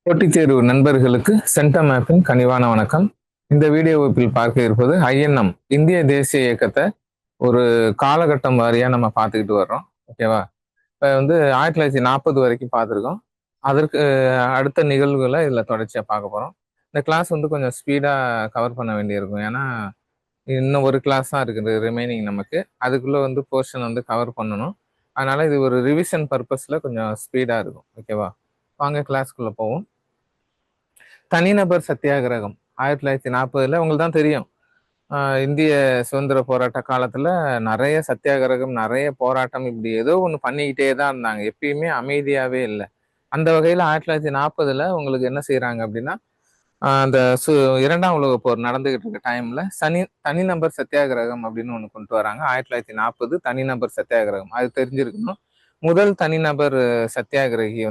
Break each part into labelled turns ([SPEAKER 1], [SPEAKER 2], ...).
[SPEAKER 1] போட்டித் தேர்வு நண்பர்களுக்கு சென்டம் ஆப்பின் கனிவான வணக்கம். இந்த வீடியோ வகுப்பில் பார்க்க இருப்பது ஐஎன்எம் இந்திய தேசிய இயக்கத்தை ஒரு காலகட்டம் வாரியா நம்ம பார்த்துக்கிட்டு வர்றோம். ஓகேவா? இப்போ 1940 வரைக்கும் பார்த்துருக்கோம். அதற்கு அடுத்த நிகழ்வுகளை இதில் தொடர்ச்சியா பார்க்க போறோம். இந்த கிளாஸ் கொஞ்சம் ஸ்பீடா கவர் பண்ண வேண்டியிருக்கும். ஏன்னா இன்னும் ஒரு கிளாஸ் தான் இருக்குது ரிமைனிங் நமக்கு. அதுக்குள்ள போர்ஷன் கவர் பண்ணணும். அதனால இது ஒரு ரிவிஷன் பர்பஸ்ல கொஞ்சம் ஸ்பீடா இருக்கும். ஓகேவா? வாங்க கிளாஸ்க்குள்ள போவோம். தனிநபர் சத்தியாகிரகம் 1940 உங்களுக்கு தான் தெரியும். இந்திய சுதந்திர போராட்ட காலத்துல நிறைய சத்தியாகிரகம், நிறைய போராட்டம், இப்படி ஏதோ ஒண்ணு பண்ணிக்கிட்டே தான் இருந்தாங்க. எப்பயுமே அமைதியாவே இல்லை. அந்த வகையில 1940 உங்களுக்கு என்ன செய்யறாங்க அப்படின்னா, அந்த இரண்டாம் உலக போர் நடந்துகிட்டு இருக்க டைம்ல தனிநபர் சத்தியாகிரகம் அப்படின்னு ஒண்ணு கொண்டு வராங்க. 1940 தனிநபர் சத்தியாகிரகம். அது தெரிஞ்சிருக்கணும். முதல் தனிநபர் சத்தியாகிரகி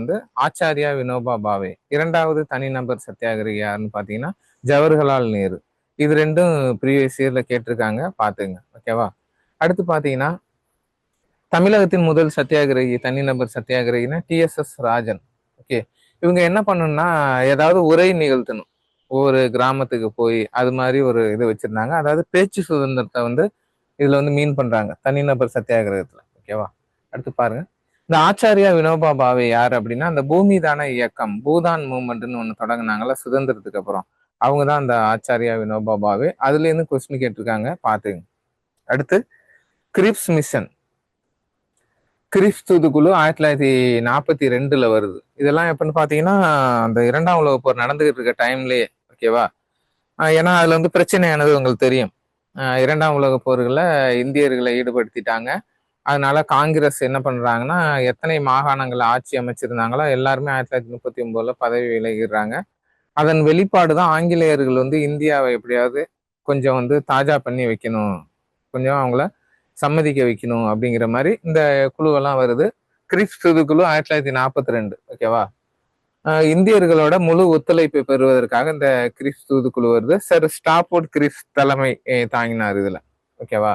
[SPEAKER 1] ஆச்சாரியா வினோபா பாவே. இரண்டாவது தனிநபர் சத்தியாகிரகி யாருன்னு பாத்தீங்கன்னா ஜவஹர்லால் நேரு. இது ரெண்டும் ப்ரீவியஸ் இயர்ல கேட்டிருக்காங்க, பாத்துங்க. ஓகேவா? அடுத்து பாத்தீங்கன்னா தமிழகத்தின் முதல் சத்தியாகிரகி, தனிநபர் சத்தியாகிரகினா டிஎஸ்எஸ் ராஜன். ஓகே, இவங்க என்ன பண்ணணும்னா ஏதாவது உரை நிகழ்த்தணும். ஒவ்வொரு கிராமத்துக்கு போய் அது மாதிரி ஒரு இது வச்சிருந்தாங்க. அதாவது பேச்சு சுதந்திரத்தை இதுல மீன் பண்றாங்க தனிநபர் சத்தியாகிரகத்துல. ஓகேவா? அடுத்து பாருங்க. இந்த ஆச்சாரியா வினோபா பாவே யார் அப்படின்னா, அந்த பூமி தான இயக்கம், பூதான் மூவ்மெண்ட்னு ஒண்ணு தொடங்கினாங்கல்ல சுதந்திரத்துக்கு அப்புறம், அவங்கதான் அந்த ஆச்சாரியா வினோபா பாவே. அதுல இருந்து கொஸ்டின் கேட்டிருக்காங்க, பாத்துங்க. அடுத்து கிரிப்ஸ் மிஷன், கிரிப்ஸ் தூதுக்குழு 1942 வருது. இதெல்லாம் எப்பன்னு பாத்தீங்கன்னா அந்த இரண்டாம் உலக போர் நடந்துகிட்டு இருக்க டைம்லயே. ஓகேவா? ஏன்னா அதுல பிரச்சனையானது உங்களுக்கு தெரியும். இரண்டாம் உலக போர்களை இந்தியர்களை ஈடுபடுத்திட்டாங்க. அதனால காங்கிரஸ் என்ன பண்றாங்கன்னா, எத்தனை மாகாணங்களை ஆட்சி அமைச்சிருந்தாங்களோ எல்லாருமே 1939 பதவி விலகிடுறாங்க. அதன் வெளிப்பாடுதான் ஆங்கிலேயர்கள் இந்தியாவை எப்படியாவது கொஞ்சம் தாஜா பண்ணி வைக்கணும், கொஞ்சம் அவங்கள சம்மதிக்க வைக்கணும் அப்படிங்கிற மாதிரி இந்த குழுவெல்லாம் வருது. கிரிப்ஸ் தூதுக்குழு 1942. ஓகேவா? இந்தியர்களோட முழு ஒத்துழைப்பை பெறுவதற்காக இந்த கிரிப்ஸ் தூதுக்குழு வருது. சர் ஸ்டாஃபோர்ட் கிரிப்ஸ் தலைமை தாங்கினார் இதுல. ஓகேவா?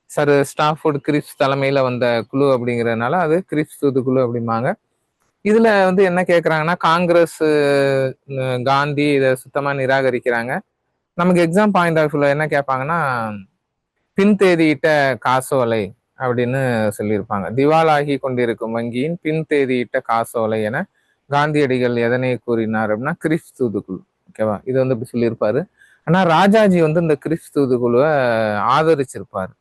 [SPEAKER 1] சர் ஸ்டாஃபோர்ட் கிரிப்ஸ் தலைமையில வந்த குழு அப்படிங்கிறதுனால அது கிரிப்ஸ் தூதுக்குழு அப்படிம்பாங்க. இதுல என்ன கேட்கறாங்கன்னா, காங்கிரஸ், காந்தி இதை சுத்தமா நிராகரிக்கிறாங்க. நமக்கு எக்ஸாம் பாயிண்ட் ஆஃப் வியூல என்ன கேட்பாங்கன்னா, பின் தேதியிட்ட காசோலை அப்படின்னு சொல்லியிருப்பாங்க. திவாலாகி கொண்டிருக்கும் வங்கியின் பின் தேதியிட்ட காசோலை என காந்தியடிகள் எதனை கூறினார் அப்படின்னா கிரிப்ஸ் தூதுக்குழு. ஓகேவா? இது இப்படி சொல்லியிருப்பாரு. ஆனா ராஜாஜி இந்த கிரிப்ஸ் தூதுக்குழுவை ஆதரிச்சிருப்பாரு.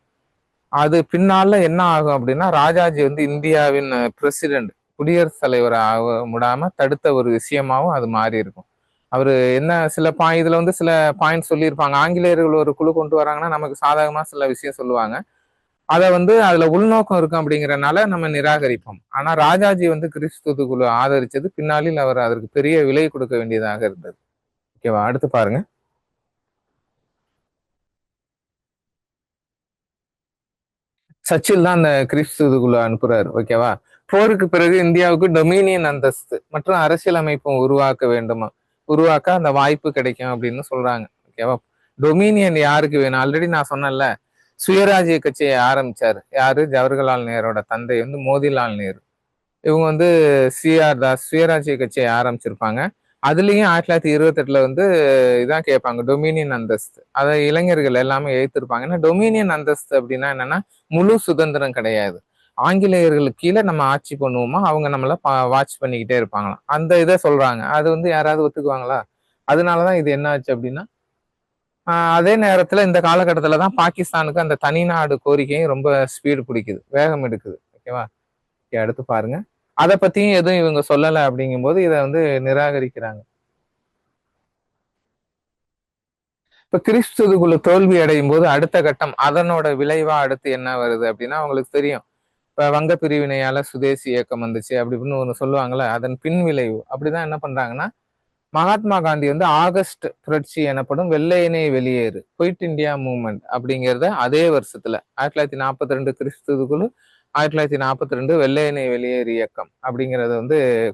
[SPEAKER 1] அது பின்னால என்ன ஆகும் அப்படின்னா, ராஜாஜி இந்தியாவின் பிரசிடென்ட், குடியரசுத் தலைவர் ஆக முடாம தடுத்த ஒரு விஷயமாவும் அது மாறி இருக்கும். அவரு என்ன சில இதுல சில பாயிண்ட் சொல்லியிருப்பாங்க. ஆங்கிலேயர்கள் ஒரு குழு கொண்டு வராங்கன்னா நமக்கு சாதகமா சில விஷயம் சொல்லுவாங்க. அதை அதுல உள்நோக்கம் இருக்கும் அப்படிங்கிறனால நம்ம நிராகரிப்போம். ஆனா ராஜாஜி கிரிப்ஸ் தூதுக்குழு ஆதரிச்சது பின்னாளில் அவர் அதற்கு பெரிய விலை கொடுக்க வேண்டியதாக இருந்தது. ஓகேவா? அடுத்து பாருங்க. சர்ச்சில் தான் அந்த கிரிப்ஸ் தூதுக்குழு அனுப்புறாரு. ஓகேவா? போருக்கு பிறகு இந்தியாவுக்கு டொமினியன் அந்தஸ்து மற்றும் அரசியலமைப்பும் உருவாக்க அந்த வாய்ப்பு கிடைக்கும் அப்படின்னு சொல்றாங்க. ஓகேவா? டொமினியன் யாருக்கு வேணும்? ஆல்ரெடி நான் சொன்னேன்ல, சுயராஜ்ய கட்சியை ஆரம்பிச்சாரு யாரு? ஜவஹர்லால் நேரோட தந்தை மோதிலால் நேரு. இவங்க சிஆர் தாஸ் சுயராஜ்ய கட்சியை ஆரம்பிச்சிருப்பாங்க. அதுலயும் 1928 இதான் கேட்பாங்க, டொமினியன் அந்தஸ்து. அதை இளைஞர்கள் எல்லாமே எழுத்திருப்பாங்க. ஏன்னா டொமினியன் அந்தஸ்து அப்படின்னா என்னன்னா, முழு சுதந்திரம் கிடையாது. ஆங்கிலேயர்களுக்கு கீழே நம்ம ஆட்சி பண்ணுவோமா, அவங்க நம்மள வாட்ச் பண்ணிக்கிட்டே இருப்பாங்களாம். அந்த இதை சொல்றாங்க. அது யாராவது ஒத்துக்குவாங்களா? அதனாலதான் இது என்ன ஆச்சு அப்படின்னா, அதே நேரத்துல இந்த காலகட்டத்துலதான் பாகிஸ்தானுக்கு அந்த தனிநாடு கோரிக்கையும் ரொம்ப ஸ்பீடு பிடிக்குது, வேகம் எடுக்குது. ஓகேவா? அடுத்து பாருங்க. அதை பத்தியும் எதுவும் இவங்க சொல்லல அப்படிங்கும் போது இதை நிராகரிக்கிறாங்க. இப்ப கிரிப்ஸ் தூதுக்குழு தோல்வி அடையும் போது அடுத்த கட்டம், அதனோட விளைவா அடுத்து என்ன வருது அப்படின்னா, அவங்களுக்கு தெரியும். இப்ப வங்க பிரிவினையால சுதேசி இயக்கம் வந்துச்சு அப்படி இப்படின்னு ஒண்ணு சொல்லுவாங்கல்ல, அதன் பின் விளைவு. அப்படிதான் என்ன பண்றாங்கன்னா, மகாத்மா காந்தி ஆகஸ்ட் புரட்சி எனப்படும் வெள்ளையனே வெளியேறு, குயிட் இந்தியா மூவ்மெண்ட் அப்படிங்கிறத அதே வருஷத்துல 1942 கிரிப்ஸ் தூதுக்குழு, 1942 வெள்ளையனே வெளியேறு இயக்கம் அப்படிங்கறத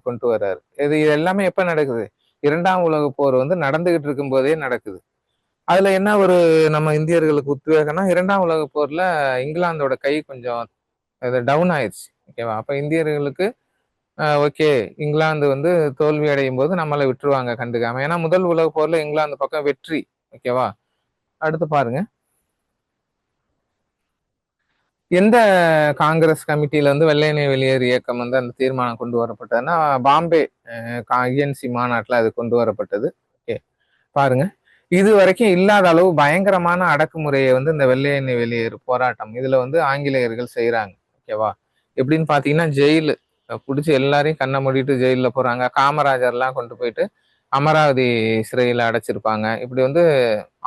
[SPEAKER 1] கொண்டு வர்றாரு. இது எல்லாமே எப்ப நடக்குது? இரண்டாம் உலக போர் நடந்துகிட்டு இருக்கும் போதே நடக்குது. அதுல என்ன ஒரு நம்ம இந்தியர்களுக்கு உத்வேகம்னா, 2ஆம் உலக போர்ல இங்கிலாந்தோட கை கொஞ்சம் டவுன் ஆயிருச்சு. ஓகேவா? அப்ப இந்தியர்களுக்கு ஓகே, இங்கிலாந்து வந்து தோல்வி அடையும் போது நம்மள விட்டுருவாங்க கண்டுக்காம. ஏன்னா முதல் உலக போர்ல இங்கிலாந்து பக்கம் வெற்றி. ஓகேவா? அடுத்து பாருங்க. எந்த காங்கிரஸ் கமிட்டியில வந்து வெள்ளையனே வெளியேறு இயக்கம் வந்து அந்த தீர்மானம் கொண்டு வரப்பட்டதுன்னா, பாம்பே ஐஎன்சி மாநாட்டுல அது கொண்டு வரப்பட்டது. ஓகே, பாருங்க. இது வரைக்கும் இல்லாத அளவு பயங்கரமான அடக்குமுறையை வந்து இந்த வெள்ளையனே வெளியேறு போராட்டம் இதுல வந்து ஆங்கிலேயர்கள் செய்யறாங்க. ஓகேவா? எப்படின்னு பாத்தீங்கன்னா, ஜெயிலு புடிச்சு எல்லாரையும் கண்ணை மூடிட்டு ஜெயில போறாங்க. காமராஜர்லாம் கொண்டு போயிட்டு அமராவதி சிறையில அடைச்சிருப்பாங்க. இப்படி வந்து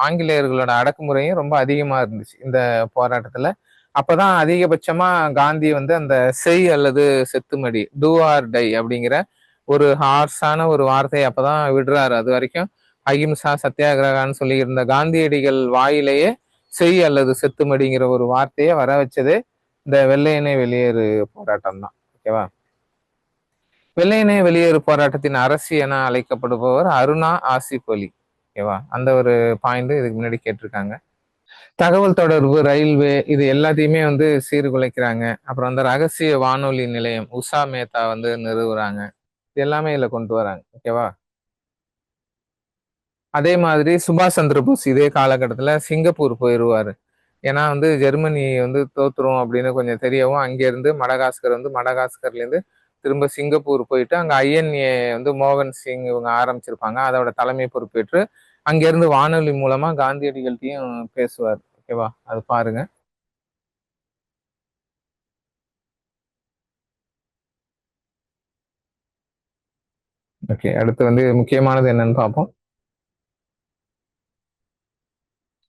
[SPEAKER 1] ஆங்கிலேயர்களோட அடக்குமுறையும் ரொம்ப அதிகமா இருந்துச்சு இந்த போராட்டத்துல. அப்பதான் அதிகபட்சமா காந்தி வந்து அந்த செய் அல்லது செத்துமடி, டூ ஆர் டை அப்படிங்கிற ஒரு ஹார்ஷான ஒரு வார்த்தையை அப்பதான் விடுறாரு. அது வரைக்கும் அகிம்சா சத்தியாகிரகான்னு சொல்லி இருந்த காந்தியடிகள் வாயிலேயே செய் அல்லது செத்துமடிங்கிற ஒரு வார்த்தையை வர வச்சதே இந்த வெள்ளையனே வெளியேறு போராட்டம் தான். ஓகேவா? வெள்ளையனே வெளியேறு போராட்டத்தின் அரசி என அழைக்கப்படுபவர் அருணா ஆசிப் அலி. ஓகேவா? அந்த ஒரு பாயிண்ட் இதுக்கு முன்னாடி கேட்டிருக்காங்க. தகவல் தொடர்பு, ரயில்வே இது எல்லாத்தையுமே வந்து சீர்குலைக்கிறாங்க. அப்புறம் அந்த ரகசிய வானொலி நிலையம் உஷா மேத்தா வந்து நிறுவுறாங்க. இது எல்லாமே இதுல கொண்டு வராங்க. ஓகேவா? அதே மாதிரி சுபாஷ் சந்திர போஸ் இதே காலகட்டத்துல சிங்கப்பூர் போயிருவாரு. ஏன்னா வந்து ஜெர்மனி வந்து தோத்துரும் அப்படின்னு கொஞ்சம் தெரியவும் அங்க இருந்து மடகாஸ்கர் வந்து மடகாஸ்கர்ல இருந்து திரும்ப சிங்கப்பூர் போயிட்டு அங்க ஐஎன்ஏ வந்து மோகன் சிங் இவங்க ஆரம்பிச்சிருப்பாங்க. அதோட தலைமை பொறுப்பேற்று அங்க இருந்து வானொலி மூலமா காந்தியடிகள்கிட்டயும் பேசுவார். ஓகேவா? அது பாருங்க. ஓகே, அடுத்து வந்து முக்கியமானது என்னன்னு பார்ப்போம்.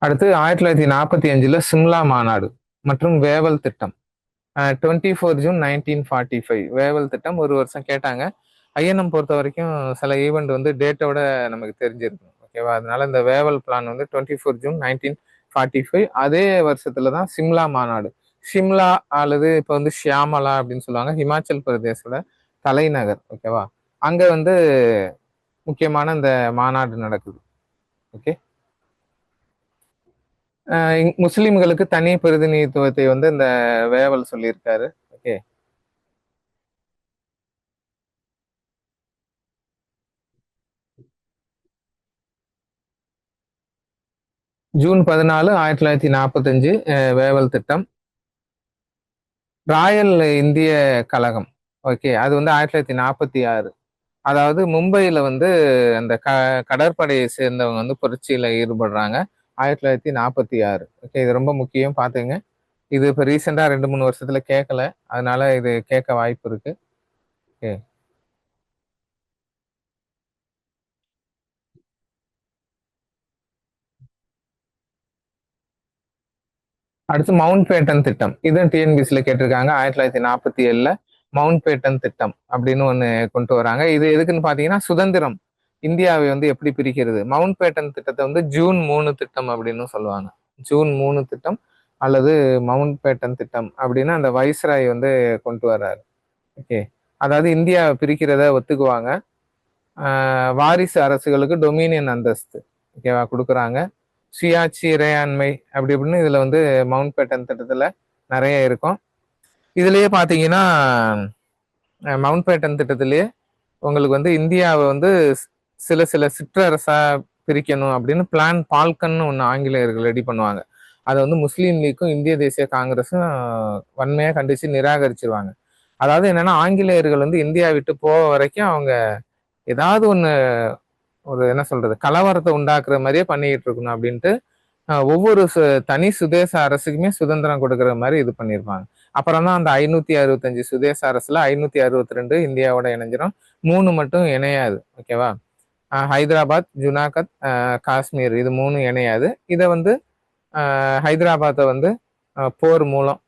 [SPEAKER 1] அடுத்து 1945 சிம்லா மாநாடு மற்றும் வேவல் திட்டம். 24 ஜூன் 1945 வேவல் திட்டம் ஒரு வருஷம் கேட்டாங்க. ஐஎன்எம் பொறுத்த வரைக்கும் சில ஈவெண்ட் வந்து டேட்டோட நமக்கு தெரிஞ்சிருக்கும். ஓகேவா? அதனால இந்த வேவல் பிளான் வந்து 24 ஜூன் 1945 அதே வருஷத்துல தான் சிம்லா மாநாடு. ஷிம்லா அல்லது இப்ப வந்து ஷியாமலா அப்படின்னு சொல்லுவாங்க. ஹிமாச்சல் பிரதேசோட தலைநகர். ஓகேவா? அங்க வந்து முக்கியமான இந்த மாநாடு நடக்குது. ஓகே, முஸ்லிம்களுக்கு தனி பிரதிநிதித்துவத்தை வந்து இந்த வேவல் சொல்லியிருக்காரு. ஓகே, ஜூன் 14 1945 வேவல் திட்டம். ராயல் இந்திய கழகம். ஓகே, அது வந்து 1946. அதாவது மும்பையில வந்து அந்த கடற்படையை சேர்ந்தவங்க வந்து புரட்சியில ஈடுபடுறாங்க. 1946. ஓகே, இது ரொம்ப முக்கியம் பாத்துங்க. இது இப்ப ரீசெண்டா 2 3 வருஷத்துல கேட்கல. அதனால இது கேட்க வாய்ப்பு இருக்கு. ஓகே, அடுத்து மவுண்ட் பேட்டன் திட்டம். இதுவும் டிஎன்பிசில கேட்டிருக்காங்க. 1947 மவுண்ட் பேட்டன் திட்டம் அப்படின்னு ஒண்ணு கொண்டு வராங்க. இது எதுக்குன்னு பாத்தீங்கன்னா சுதந்திரம் இந்தியாவை வந்து எப்படி பிரிக்கிறது. மவுண்ட் பேட்டன் திட்டத்தை வந்து ஜூன் 3 திட்டம் அப்படின்னு சொல்லுவாங்க. ஜூன் 3 திட்டம் அல்லது மவுண்ட் பேட்டன் திட்டம் அப்படின்னு அந்த வைஸ்ராய் வந்து கொண்டு வர்றாரு. ஓகே, அதாவது இந்தியாவை பிரிக்கிறத ஒத்துக்குவாங்க. வாரிசு அரசுகளுக்கு டொமினியன் அந்தஸ்து ஓகேவா கொடுக்குறாங்க. சுயாட்சி இறையாண்மை அப்படி இப்படின்னு இதுல வந்து மவுண்ட் பேட்டன் திட்டத்துல நிறைய இருக்கும். இதுலயே பாத்தீங்கன்னா மவுண்ட் பேட்டன் திட்டத்திலேயே உங்களுக்கு வந்து இந்தியாவை வந்து சில சில சிற்றரசா பிரிக்கணும் அப்படின்னு பிளான் பால்கன்னு ஒன்று ஆங்கிலேயர்கள் ரெடி பண்ணுவாங்க. அதை வந்து முஸ்லீம் லீக்கும் இந்திய தேசிய காங்கிரஸும் வன்மையா கண்டிச்சு நிராகரிச்சிருவாங்க. அதாவது என்னன்னா ஆங்கிலேயர்கள் வந்து இந்தியா விட்டு போக வரைக்கும் அவங்க ஏதாவது ஒண்ணு ஒரு என்ன சொல்றது கலவரத்தை உண்டாக்குற மாதிரியே பண்ணிட்டு இருக்கணும் அப்படின்ட்டு ஒவ்வொரு தனி சுதேச அரசுக்குமே சுதந்திரம் கொடுக்குற மாதிரி இது பண்ணியிருப்பாங்க. அப்புறம் தான் அந்த 565 சுதேச அரசுல 562 இந்தியாவோட இணைஞ்சிரும். 3 மட்டும் இணையாது. ஓகேவா? ஹைதராபாத், ஜுனாகத், காஷ்மீர் இது 3 இணையாது. இதை வந்து ஹைதராபாத்தை வந்து போர் மூலம்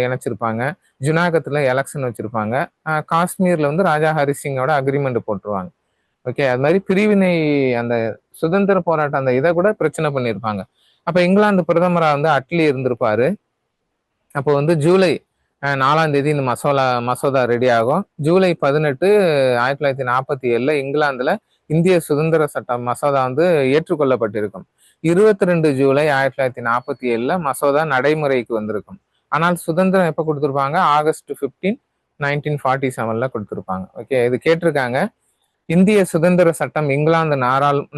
[SPEAKER 1] இணைச்சிருப்பாங்க. ஜுனாகத்தில் எலெக்ஷன் வச்சிருப்பாங்க. காஷ்மீர்ல வந்து ராஜா ஹரிசிங்கோட அக்ரிமெண்ட் போட்டுருவாங்க. ஓகே, அது மாதிரி பிரிவினை அந்த சுதந்திர போராட்டம் அந்த இதை கூட பிரச்சனை பண்ணியிருப்பாங்க. அப்ப இங்கிலாந்து பிரதமரா வந்து அட்லி இருந்திருப்பாரு. அப்போ வந்து ஜூலை 4 இந்த மசோதா ரெடி ஆகும். ஜூலை 18 1947 இங்கிலாந்துல இந்திய சுதந்திர சட்டம் மசோதா வந்து ஏற்றுக்கொள்ளப்பட்டிருக்கும். 22 ஜூலை 1947 மசோதா நடைமுறைக்கு வந்திருக்கும். ஆனால் சுதந்திரம் எப்ப கொடுத்திருப்பாங்க? ஆகஸ்ட் 15 1947 கொடுத்திருப்பாங்க. ஓகே, இது கேட்டிருக்காங்க. இந்திய சுதந்திர சட்டம் இங்கிலாந்து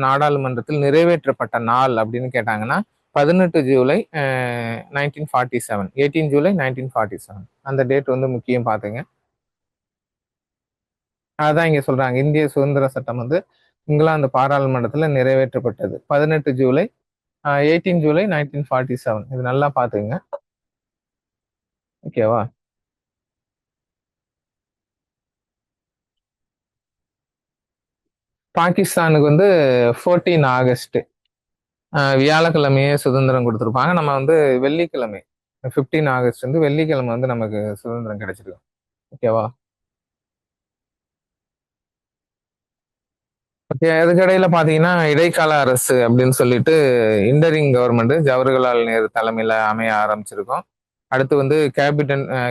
[SPEAKER 1] நாடாளுமன்றத்தில் நிறைவேற்றப்பட்ட நாள் அப்படின்னு கேட்டாங்கன்னா 18 ஜூலை 1947, 18 ஜூலை 1947 அந்த டேட் வந்து முக்கியம் பாத்துங்க. அதான் இங்க சொல்றாங்க, இந்திய சுதந்திர சட்டம் வந்து இங்கிலாந்து பாராளுமன்றத்துல நிறைவேற்றப்பட்டது 18 ஜூலை 18 ஜூலை 1947. இது நல்லா பாத்துங்க. ஓகேவா? பாகிஸ்தானுக்கு வந்து 14 ஆகஸ்ட் வியாழக்கிழமையே சுதந்திரம் கொடுத்திருப்பாங்க. நம்ம வந்து வெள்ளிக்கிழமை 15 ஆகஸ்ட் வந்து வெள்ளிக்கிழமை வந்து நமக்கு சுதந்திரம் கிடைச்சிருக்கு. ஓகேவா? ஓகே, அதுக்கிடையில பாத்தீங்கன்னா இடைக்கால அரசு அப்படின்னு சொல்லிட்டு இன்டரிங் கவர்மெண்ட் ஜவஹர்லால் நேரு தலைமையில அமைய ஆரம்பிச்சிருக்கோம். அடுத்து வந்து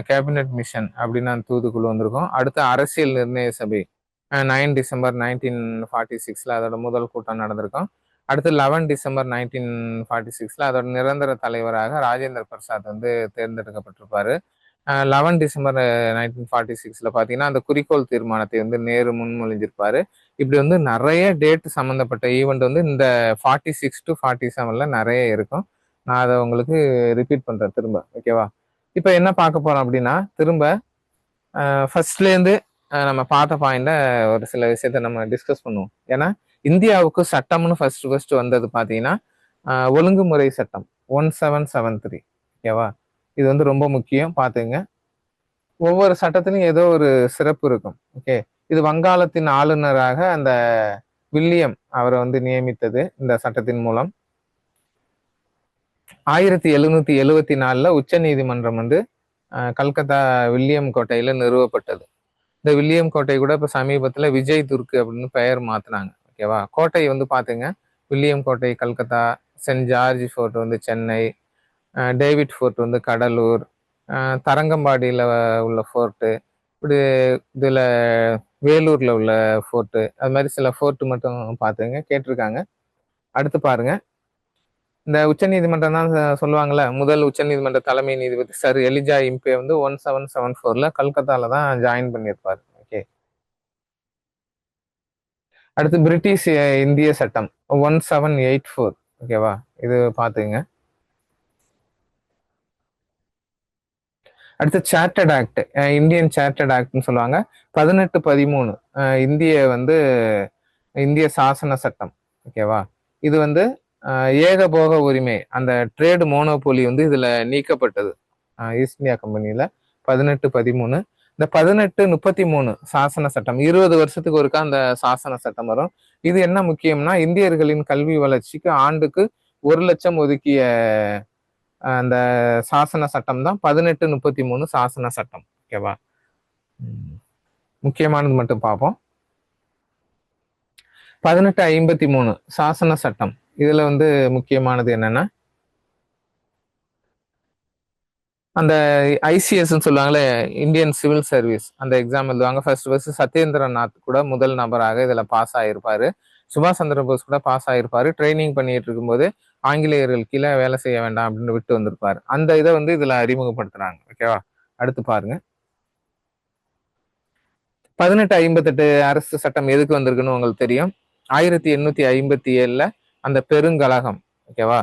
[SPEAKER 1] கேபினட் மிஷன் அப்படின்னு அந்த தூதுக்குழு வந்திருக்கும். அடுத்து அரசியல் நிர்ணய சபை 9 டிசம்பர் 1946 அதோட முதல் கூட்டம் நடந்திருக்கும். அடுத்து 11 டிசம்பர் 1946 அதோட நிரந்தர தலைவராக ராஜேந்திர பிரசாத் வந்து தேர்ந்தெடுக்கப்பட்டிருப்பாரு. 11 டிசம்பர் 1946 பாத்தீங்கன்னா அந்த குறிக்கோள் தீர்மானத்தை வந்து நேரு முன்மொழிஞ்சிருப்பாரு. இப்படி வந்து நிறைய டேட் சம்மந்தப்பட்ட ஈவெண்ட் வந்து இந்த 46 to 47 நிறைய இருக்கும். நான் அதை உங்களுக்கு ரிப்பீட் பண்றேன் திரும்ப. ஓகேவா? இப்ப என்ன பார்க்க போறோம் அப்படின்னா, திரும்ப ஃபர்ஸ்ட்ல இருந்து நம்ம பார்த்த பாயிண்ட ஒரு சில விஷயத்த நம்ம டிஸ்கஸ் பண்ணுவோம். ஏன்னா இந்தியாவுக்கு சட்டம்னு ஃபர்ஸ்ட் வந்தது பாத்தீங்கன்னா ஒழுங்குமுறை சட்டம் 1773. ஓகேவா? இது வந்து ரொம்ப முக்கியம் பாத்துங்க. ஒவ்வொரு சட்டத்திலும் ஏதோ ஒரு சிறப்பு இருக்கும். ஓகே, இது வங்காளத்தின் ஆளுநராக அந்த வில்லியம் அவரை வந்து நியமித்தது இந்த சட்டத்தின் மூலம். 1774 உச்ச நீதிமன்றம் வந்து கல்கத்தா வில்லியம் கோட்டையில நிறுவப்பட்டது. இந்த வில்லியம் கோட்டை கூட இப்ப சமீபத்துல விஜய் துர்க் அப்படின்னு பெயர் மாத்தினாங்க. ஓகேவா? கோட்டை வந்து பாத்துங்க, வில்லியம் கோட்டை கல்கத்தா, சென்ட் ஜார்ஜ் ஃபோர்ட் வந்து சென்னை, டேவிட் ஃபோர்ட் வந்து கடலூர், தரங்கம்பாடியில உள்ள ஃபோர்ட்டு, இப்படி இதுல வேலூர்ல உள்ள ஃபோர்ட்டு, அது மாதிரி சில ஃபோர்ட் மட்டும் பாத்துங்க, கேட்டிருக்காங்க. அடுத்து பாருங்க, இந்த உச்ச நீதிமன்றம் தான் சொல்லுவாங்கல்ல, முதல் உச்ச நீதிமன்ற தலைமை நீதிபதி சர் எலிஜா இம்பே வந்து 1774 கல்கத்தால தான் ஜாயின் பண்ணியிருப்பாரு. ஓகே, அடுத்து பிரிட்டிஷ் இந்திய சட்டம் 1784. ஓகேவா? இது பாத்துங்க. அடுத்து சார்ட்டர்ட் ஆக்ட், இந்தியன் சார்ட்டர்ட் ஆக்ட்னு சொல்லுவாங்க. 1813 இந்திய வந்து இந்திய சாசன சட்டம். ஓகேவா? இது வந்து ஏகபோக உரிமை, அந்த ட்ரேடு மோனோபோலி வந்து இதுல நீக்கப்பட்டது ஈஸ்ட் இந்தியா கம்பெனியில 1813. இந்த 1833 சாசன சட்டம் 20 வருஷத்துக்கு ஒருக்கா அந்த சாசன சட்டம் வரும். இது என்ன முக்கியம்னா, இந்தியர்களின் கல்வி வளர்ச்சிக்கு ஆண்டுக்கு 1,00,000 ஒதுக்கிய அந்த சாசன சட்டம் தான் 1833 சாசன சட்டம். ஓகேவா? முக்கியமானது மட்டும் பார்ப்போம். 1853 சாசன சட்டம். இதுல வந்து முக்கியமானது என்னன்னா, அந்த ICS சொல்லுவாங்களே, இந்தியன் சிவில் சர்வீஸ், அந்த எக்ஸாம் எழுதுவாங்க. ஃபர்ஸ்ட் சத்யேந்திரநாத் கூட முதல் நபராக இதுல பாஸ் ஆயிருப்பாரு. சுபாஷ் சந்திர போஸ் கூட பாஸ் ஆயிருப்பாரு. ட்ரைனிங் பண்ணிட்டு இருக்கும்போது ஆங்கிலேயர்கள் கீழே வேலை செய்ய வேண்டாம் அப்படின்னு விட்டு வந்திருப்பாரு. அந்த இதை வந்து இதுல அறிமுகப்படுத்துறாங்க. ஓகேவா? அடுத்து பாருங்க, 1858 அரசு சட்டம் எதுக்கு வந்திருக்குன்னு உங்களுக்கு தெரியும். 1857 அந்த பெருங்கழகம். ஓகேவா?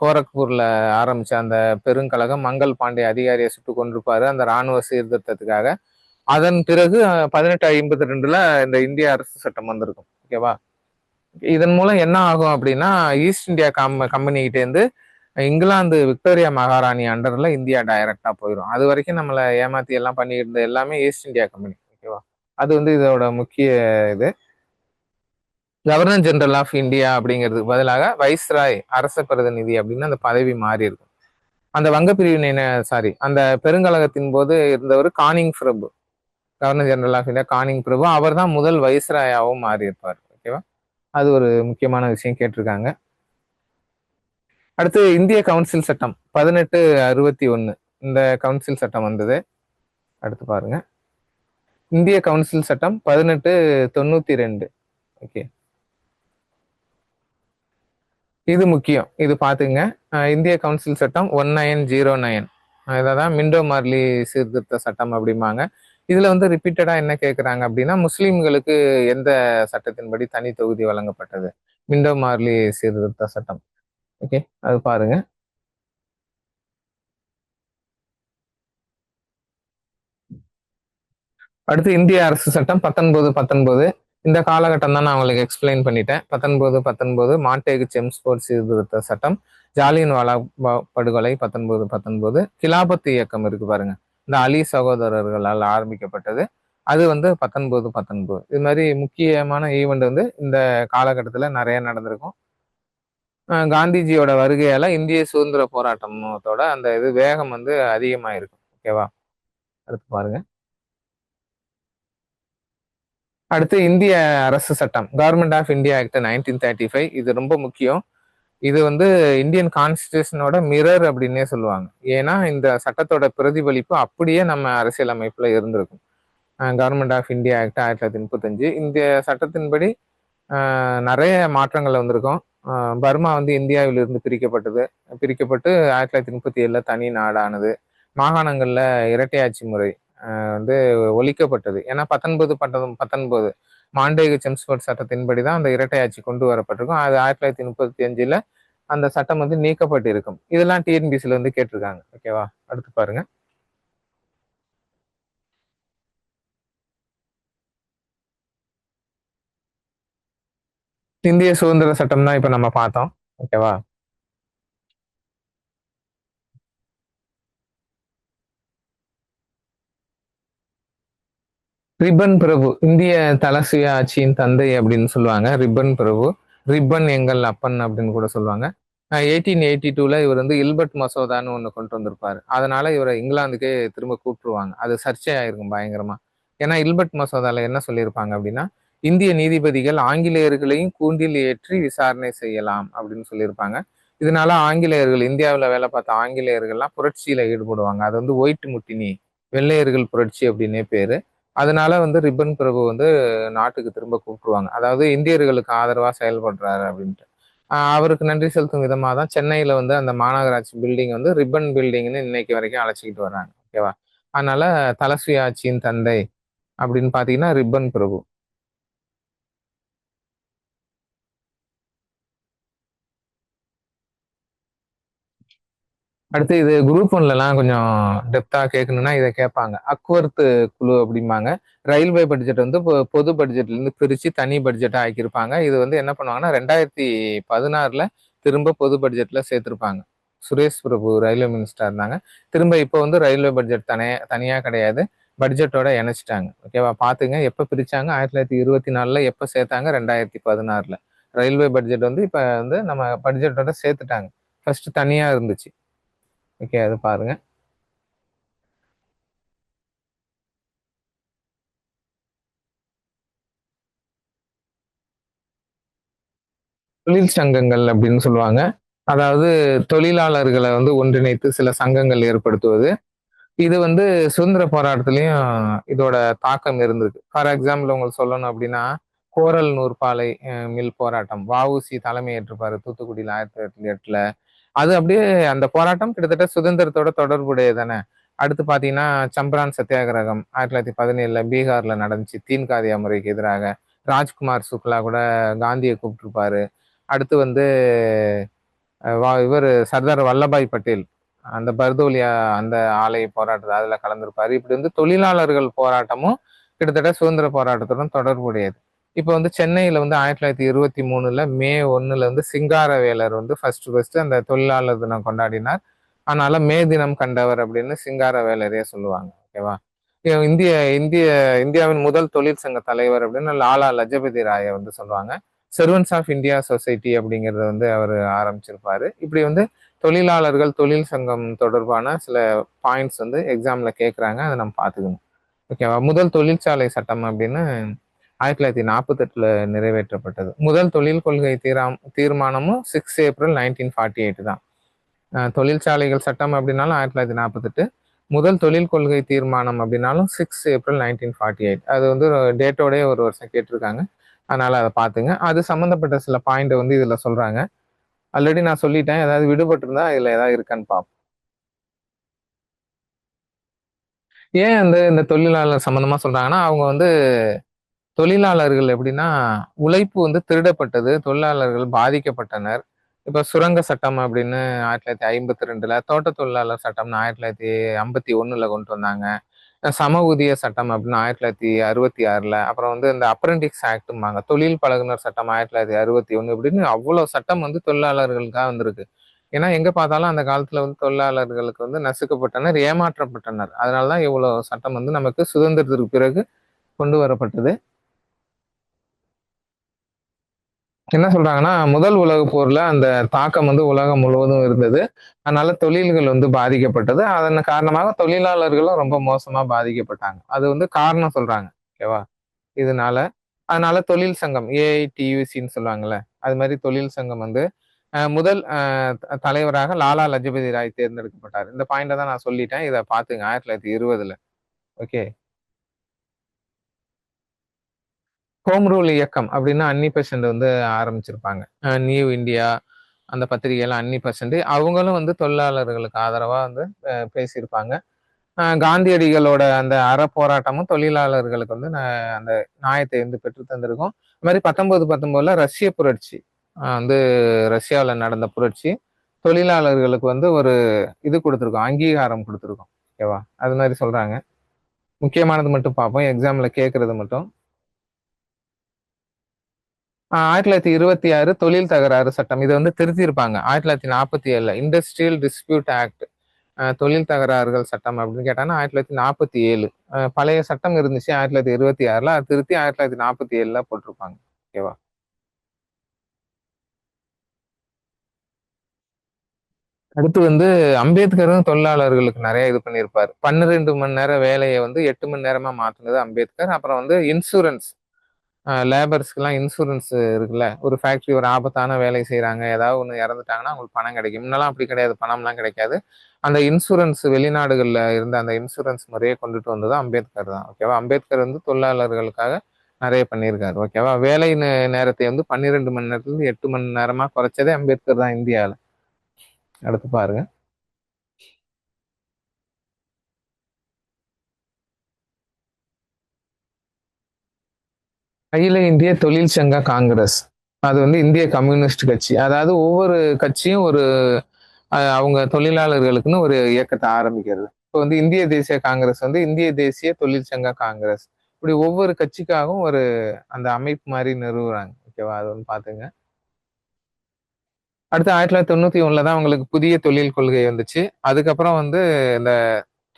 [SPEAKER 1] கோரக்பூர்ல ஆரம்பிச்ச அந்த பெருங்கழகம் மங்கள் பாண்டே அதிகாரியை சுட்டு கொண்டிருப்பாரு அந்த ராணுவ சீர்திருத்தத்துக்காக. அதன் பிறகு 1852 இந்த இந்திய அரசு சட்டம் வந்திருக்கும். ஓகேவா? இதன் மூலம் என்ன ஆகும் அப்படின்னா, ஈஸ்ட் இந்தியா கம்பெனி கிட்டே இருந்து இங்கிலாந்து விக்டோரியா மகாராணி அண்டர்ல இந்தியா டைரக்டா போயிடும். அது வரைக்கும் நம்மளை ஏமாத்தி எல்லாம் பண்ணிட்டு இருந்த எல்லாமே ஈஸ்ட் இந்தியா கம்பெனி. ஓகேவா? அது வந்து இதோட முக்கிய இது. கவர்னர் ஜெனரல் ஆஃப் இந்தியா அப்படிங்கிறதுக்கு பதிலாக வைஸ்ராய் அரச பிரதிநிதி அப்படின்னு அந்த பதவி மாறி இருக்கும். அந்த வங்க பிரிவினை அந்த பெருங்கழகத்தின் போது இருந்தவர் கானிங் பிரபு, governor general of India Canning பிரபு. அவர் தான் முதல் வைஸ்ராயாவும் மாறி இருப்பார். ஓகேவா? அது ஒரு முக்கியமான விஷயம் கேட்டிருக்காங்க. அடுத்து இந்திய கவுன்சில் சட்டம் 1861 இந்த கவுன்சில் சட்டம் வந்தது. அடுத்து பாருங்க, இந்திய கவுன்சில் சட்டம் 1892. ஓகே, இது முக்கியம். இது பாத்துங்க. இந்திய கவுன்சில் சட்டம் 1909. இதான் மிண்டோ மார்லி சீர்திருத்த சட்டம் அப்படிம்பாங்க. இதுல வந்து ரிப்பீட்டடா என்ன கேட்குறாங்க அப்படின்னா, முஸ்லிம்களுக்கு எந்த சட்டத்தின்படி தனி தொகுதி வழங்கப்பட்டது? மிண்டோ மார்லி சீர்திருத்த சட்டம். ஓகே, அது பாருங்க. அடுத்து இந்திய அரசு சட்டம் 1919. இந்த காலகட்டம் தான் நான் உங்களுக்கு எக்ஸ்பிளைன் பண்ணிட்டேன். 1919 மாண்டேகு செம்ஸ்போர்ட் சீர்திருத்த சட்டம். ஜாலியன் வாலா படுகொலை 1919. கிலாபத் இயக்கம் இருக்கு பாருங்க, இந்த அலி சகோதரர்களால் ஆரம்பிக்கப்பட்டது. அது வந்து 1919. இது மாதிரி முக்கியமான ஈவெண்ட் வந்து இந்த காலகட்டத்தில் நிறைய நடந்திருக்கும். காந்திஜியோட வருகையால இந்திய சுதந்திர போராட்டத்தோட அந்த இது வேகம் வந்து அதிகமாயிருக்கும். ஓகேவா? அடுத்து பாருங்க. அடுத்து இந்திய அரசு சட்டம், கவர்மெண்ட் ஆஃப் இந்தியா ஆக்ட் 1935. இது ரொம்ப முக்கியம். இது வந்து இந்தியன் கான்ஸ்டியூஷனோட மிரர் அப்படின்னே சொல்லுவாங்க. ஏன்னா இந்த சட்டத்தோட பிரதிபலிப்பு அப்படியே நம்ம அரசியலமைப்புல இருந்திருக்கும். Government of India act 1935. இந்த சட்டத்தின்படி நிறைய மாற்றங்கள் வந்திருக்கும். பர்மா வந்து இந்தியாவிலிருந்து பிரிக்கப்பட்டது. பிரிக்கப்பட்டு 1937 தனி நாடானது. மாகாணங்கள்ல இரட்டையாட்சி முறை வந்து ஒழிக்கப்பட்டது. ஏன்னா 1919 மாண்டேகு செம்ஸ்போர்ட் சட்டத்தின்படி தான் அந்த இரட்டையாட்சி கொண்டு வரப்பட்டிருக்கும். அது 1935 அந்த சட்டம் வந்து நீக்கப்பட்டிருக்கும். இதெல்லாம் டிஎன்பிசில வந்து கேட்டிருக்காங்க. ஓகேவா? அடுத்து பாருங்க. இந்திய சுதந்திர சட்டம் தான் இப்ப நம்ம பார்த்தோம். ஓகேவா? ரிப்பன் பிரபு இந்திய தலசுய ஆட்சியின் தந்தை அப்படின்னு சொல்லுவாங்க. ரிப்பன் பிரபு, ரிப்பன் எங்கள் அப்பன் அப்படின்னு கூட சொல்லுவாங்க. 1882 இவர் வந்து இல்பர்ட் மசோதான்னு ஒன்று கொண்டு வந்திருப்பாரு. அதனால இவரை இங்கிலாந்துக்கே திரும்ப கூப்பிட்டுருவாங்க. அது சர்ச்சை ஆயிருக்கும் பயங்கரமா. ஏன்னா இல்பர்ட் மசோதால என்ன சொல்லியிருப்பாங்க அப்படின்னா, இந்திய நீதிபதிகள் ஆங்கிலேயர்களையும் கூண்டில் ஏற்றி விசாரணை செய்யலாம் அப்படின்னு சொல்லியிருப்பாங்க. இதனால ஆங்கிலேயர்கள், இந்தியாவில் வேலை பார்த்த ஆங்கிலேயர்கள்லாம் புரட்சியில ஈடுபடுவாங்க. அது வந்து ஒயிட் முட்டினி, வெள்ளையர்கள் புரட்சி அப்படின்னே பேரு. அதனால வந்து ரிப்பன் பிரபு வந்து நாட்டுக்கு திரும்ப கூப்பிட்டுருவாங்க. அதாவது இந்தியர்களுக்கு ஆதரவா செயல்படுறாரு அப்படின்ட்டு. அவருக்கு நன்றி செலுத்தும் விதமாக தான் சென்னையில வந்து அந்த மாநகராட்சி பில்டிங் வந்து ரிப்பன் பில்டிங்னு இன்னைக்கு வரைக்கும் அழைச்சிக்கிட்டு வர்றாங்க. ஓகேவா? அதனால தலஸ்ரீ ஆட்சியின் தந்தை அப்படின்னு பாத்தீங்கன்னா ரிப்பன் பிரபு. அடுத்து இது குரூப் ஒன்லலாம் கொஞ்சம் டெப்தா கேட்கணும்னா இதை கேட்பாங்க. அக்வர்த் குழு அப்படிம்பாங்க. ரயில்வே பட்ஜெட் வந்து பொது பட்ஜெட்ல இருந்து பிரிச்சு தனி பட்ஜெட்டா ஆக்கியிருப்பாங்க. இது வந்து என்ன பண்ணுவாங்கன்னா 2016 திரும்ப பொது பட்ஜெட்ல சேர்த்திருப்பாங்க. சுரேஷ் பிரபு ரயில்வே மினிஸ்டர் இருந்தாங்க. திரும்ப இப்போ வந்து ரயில்வே பட்ஜெட் தனியா கிடையாது, பட்ஜெட்டோட இணைச்சிட்டாங்க. ஓகேவா? பாத்துங்க, எப்ப பிரிச்சாங்க? 1924 எப்ப சேர்த்தாங்க? 2016. ரயில்வே பட்ஜெட் வந்து இப்ப வந்து நம்ம பட்ஜெட்டோட சேர்த்துட்டாங்க. ஃபர்ஸ்ட் தனியா இருந்துச்சு. ஓகே, அது பாருங்க. தொழில் சங்கங்கள் அப்படின்னு சொல்லுவாங்க. அதாவது தொழிலாளர்களை வந்து ஒன்றிணைத்து சில சங்கங்கள் ஏற்படுத்துவது. இது வந்து சுதந்திர போராட்டத்திலையும் இதோட தாக்கம் இருந்திருக்கு. ஃபார் எக்ஸாம்பிள் உங்களுக்கு சொல்லணும் அப்படின்னா, கோரல் நூற்பாலை மில் போராட்டம். வஉசி தலைமை ஏற்றிருப்பாரு தூத்துக்குடியில் 1908. அது அப்படியே அந்த போராட்டம் கிட்டத்தட்ட சுதந்திரத்தோட தொடர்புடையதானே. அடுத்து பாத்தீங்கன்னா சம்பரான் சத்தியாகிரகம் 1917 பீகார்ல நடந்துச்சு, தீன்காதியா முறைக்கு எதிராக. ராஜ்குமார் சுக்லா கூட காந்தியை கூப்பிட்டுருப்பாரு. அடுத்து வந்து இவர் சர்தார் வல்லபாய் பட்டேல் அந்த பர்தோலியா அந்த ஆலை போராட்டத்தை அதுல கலந்திருப்பாரு. இப்படி வந்து தொழிலாளர்கள் போராட்டமும் கிட்டத்தட்ட சுதந்திர போராட்டத்துடன் தொடர்புடையது. இப்போ வந்து சென்னையில வந்து 1923 மே 1 வந்து சிங்காரவேலர் வந்து ஃபர்ஸ்ட் அந்த தொழிலாளர் தினம் கொண்டாடினார். அதனால மே தினம் கண்டவர் அப்படின்னு சிங்காரவேலரையே சொல்லுவாங்க. ஓகேவா? இந்திய இந்திய இந்தியாவின் முதல் தொழிற்சங்க தலைவர் அப்படின்னு லாலா லஜபதி ராயை வந்து சொல்லுவாங்க. செர்வன்ஸ் ஆஃப் இந்தியா சொசைட்டி அப்படிங்கிறத வந்து அவர் ஆரம்பிச்சிருப்பாரு. இப்படி வந்து தொழிலாளர்கள் தொழில் சங்கம் தொடர்பான சில பாயிண்ட்ஸ் வந்து எக்ஸாம்ல கேட்குறாங்க. அதை நம்ம பார்த்துக்கணும். ஓகேவா? முதல் தொழிற்சாலை சட்டம் அப்படின்னு 1948 நிறைவேற்றப்பட்டது. முதல் தொழில் கொள்கை தீர்மானமும் 6 ஏப்ரல் 1948 தான். தொழிற்சாலைகள் சட்டம் அப்படின்னாலும் 1948. முதல் தொழில் கொள்கை தீர்மானம் அப்படின்னாலும் 6 ஏப்ரல் 1948. அது வந்து டேட்டோடய ஒரு வருஷம் கேட்டிருக்காங்க. அதனால அதை பார்த்துங்க. அது சம்மந்தப்பட்ட சில பாயிண்ட் வந்து இதுல சொல்றாங்க. ஆல்ரெடி நான் சொல்லிட்டேன். ஏதாவது விடுபட்டிருந்தா இதுல ஏதாவது இருக்கான்னு பார்ப்போம். ஏன் இந்த தொழிலாளர் சம்பந்தமா சொல்றாங்கன்னா, அவங்க வந்து தொழிலாளர்கள் எப்படின்னா, உழைப்பு வந்து திருடப்பட்டது. தொழிலாளர்கள் பாதிக்கப்பட்டனர். இப்ப சுரங்க சட்டம் அப்படின்னு 1952ல, தோட்ட தொழிலாளர் சட்டம்னு 1951ல கொண்டு வந்தாங்க. சம ஊதிய சட்டம் அப்படின்னு 1966ல, அப்புறம் வந்து இந்த அப்ரெண்டிஸ் ஆக்ட்ம்பாங்க. தொழில் பழகுனர் சட்டம் 1961 இப்படின்னு அவ்வளவு சட்டம் வந்து தொழிலாளர்களுக்காக வந்திருக்கு. ஏன்னா எங்க பார்த்தாலும் அந்த காலத்துல வந்து தொழிலாளர்களுக்கு வந்து நசுக்கப்பட்டனர், ஏமாற்றப்பட்டனர். அதனாலதான் இவ்வளவு சட்டம் வந்து நமக்கு சுதந்திரத்திற்கு பிறகு கொண்டு வரப்பட்டது. என்ன சொல்றாங்கன்னா, முதல் உலகப் போர்ல அந்த தாக்கம் வந்து உலகம் முழுவதும் இருந்தது. அதனால தொழில்கள் வந்து பாதிக்கப்பட்டது. அதன் காரணமாக தொழிலாளர்களும் ரொம்ப மோசமா பாதிக்கப்பட்டாங்க. அது வந்து காரணம் சொல்றாங்க. ஓகேவா? இதனால. அதனால தொழில் சங்கம் ஏஐடியூசின்னு சொல்லுவாங்கல்ல. அது மாரி தொழில் சங்கம் வந்து முதல் தலைவராக லாலா லஜபதி ராய் தேர்ந்தெடுக்கப்பட்டார். இந்த பாயிண்ட்ட தான் நான் சொல்லிட்டேன். இத பாத்துங்க 1920ல. ஓகே. ஹோம் ரூல் இயக்கம் அப்படின்னு அன்னி பெசன்ட் வந்து ஆரம்பிச்சிருப்பாங்க. நியூ இந்தியா அந்த பத்திரிகைலாம் அன்னி பெசன்ட் அவங்களும் வந்து தொழிலாளர்களுக்கு ஆதரவா வந்து பேசியிருப்பாங்க. காந்தியடிகளோட அந்த அறப்போராட்டமும் தொழிலாளர்களுக்கு வந்து அந்த நியாயத்தை வந்து பெற்று தந்திருக்கும். அது மாதிரி 1919ல ரஷ்ய புரட்சி வந்து ரஷ்யாவில் நடந்த புரட்சி தொழிலாளர்களுக்கு வந்து ஒரு இது கொடுத்துருக்கோம், அங்கீகாரம் கொடுத்துருக்கோம். ஓகேவா? அது மாதிரி சொல்றாங்க. முக்கியமானது மட்டும் பார்ப்போம், எக்ஸாம்ல கேட்கறது மட்டும். 1926 தொழில் தகராறு சட்டம் இதை வந்து திருத்தியிருப்பாங்க. 1947ல இண்டஸ்ட்ரியல் டிஸ்பியூட் ஆக்ட், தொழில் தகராறுகள் சட்டம் அப்படின்னு கேட்டாங்கன்னா 1947. பழைய சட்டம் இருந்துச்சு 1926ல, அது திருத்தி 1947ல போட்டிருப்பாங்க. ஓகேவா? அடுத்து வந்து அம்பேத்கரும் தொழிலாளர்களுக்கு நிறைய இது பண்ணியிருப்பார். 12 மணி நேரம் வேலையை வந்து 8 மணி நேரமா மாத்தினது அம்பேத்கர். அப்புறம் வந்து இன்சூரன்ஸ், லேபர்ஸ்க்குலாம் இன்சூரன்ஸ் இருக்குல்ல. ஒரு ஃபேக்டரி ஒரு ஆபத்தான வேலை செய்யறாங்க, ஏதாவது ஒன்று இறந்துட்டாங்கன்னா அவங்களுக்கு பணம் கிடைக்கும். முன்னெல்லாம் அப்படி கிடையாது, பணம்லாம் கிடைக்காது. அந்த இன்சூரன்ஸ் வெளிநாடுகள்ல இருந்த அந்த இன்சூரன்ஸ் முறையை கொண்டுட்டு வந்தது அம்பேத்கர் தான். ஓகேவா? அம்பேத்கர் வந்து தொழிலாளர்களுக்காக நிறைய பண்ணியிருக்காரு. ஓகேவா? வேலை நேரத்தை வந்து 12 மணி நேரத்துல இருந்து 8 மணி நேரமா குறைச்சதே அம்பேத்கர் தான் இந்தியாவில். அடுத்து பாருங்க. அகில இந்திய தொழில் சங்க காங்கிரஸ், அது வந்து இந்திய கம்யூனிஸ்ட் கட்சி. அதாவது ஒவ்வொரு கட்சியும் ஒரு அவங்க தொழிலாளர்களுக்குன்னு ஒரு இயக்கத்தை ஆரம்பிக்கிறது. இப்போ வந்து இந்திய தேசிய காங்கிரஸ் வந்து இந்திய தேசிய தொழிற்சங்க காங்கிரஸ். இப்படி ஒவ்வொரு கட்சிக்காகவும் ஒரு அந்த அமைப்பு மாதிரி நிறுவுறாங்க. ஓகேவா? அது வந்து பாத்துங்க. அடுத்து 1991ல தான் அவங்களுக்கு புதிய தொழில் கொள்கை வந்துச்சு. அதுக்கப்புறம் வந்து இந்த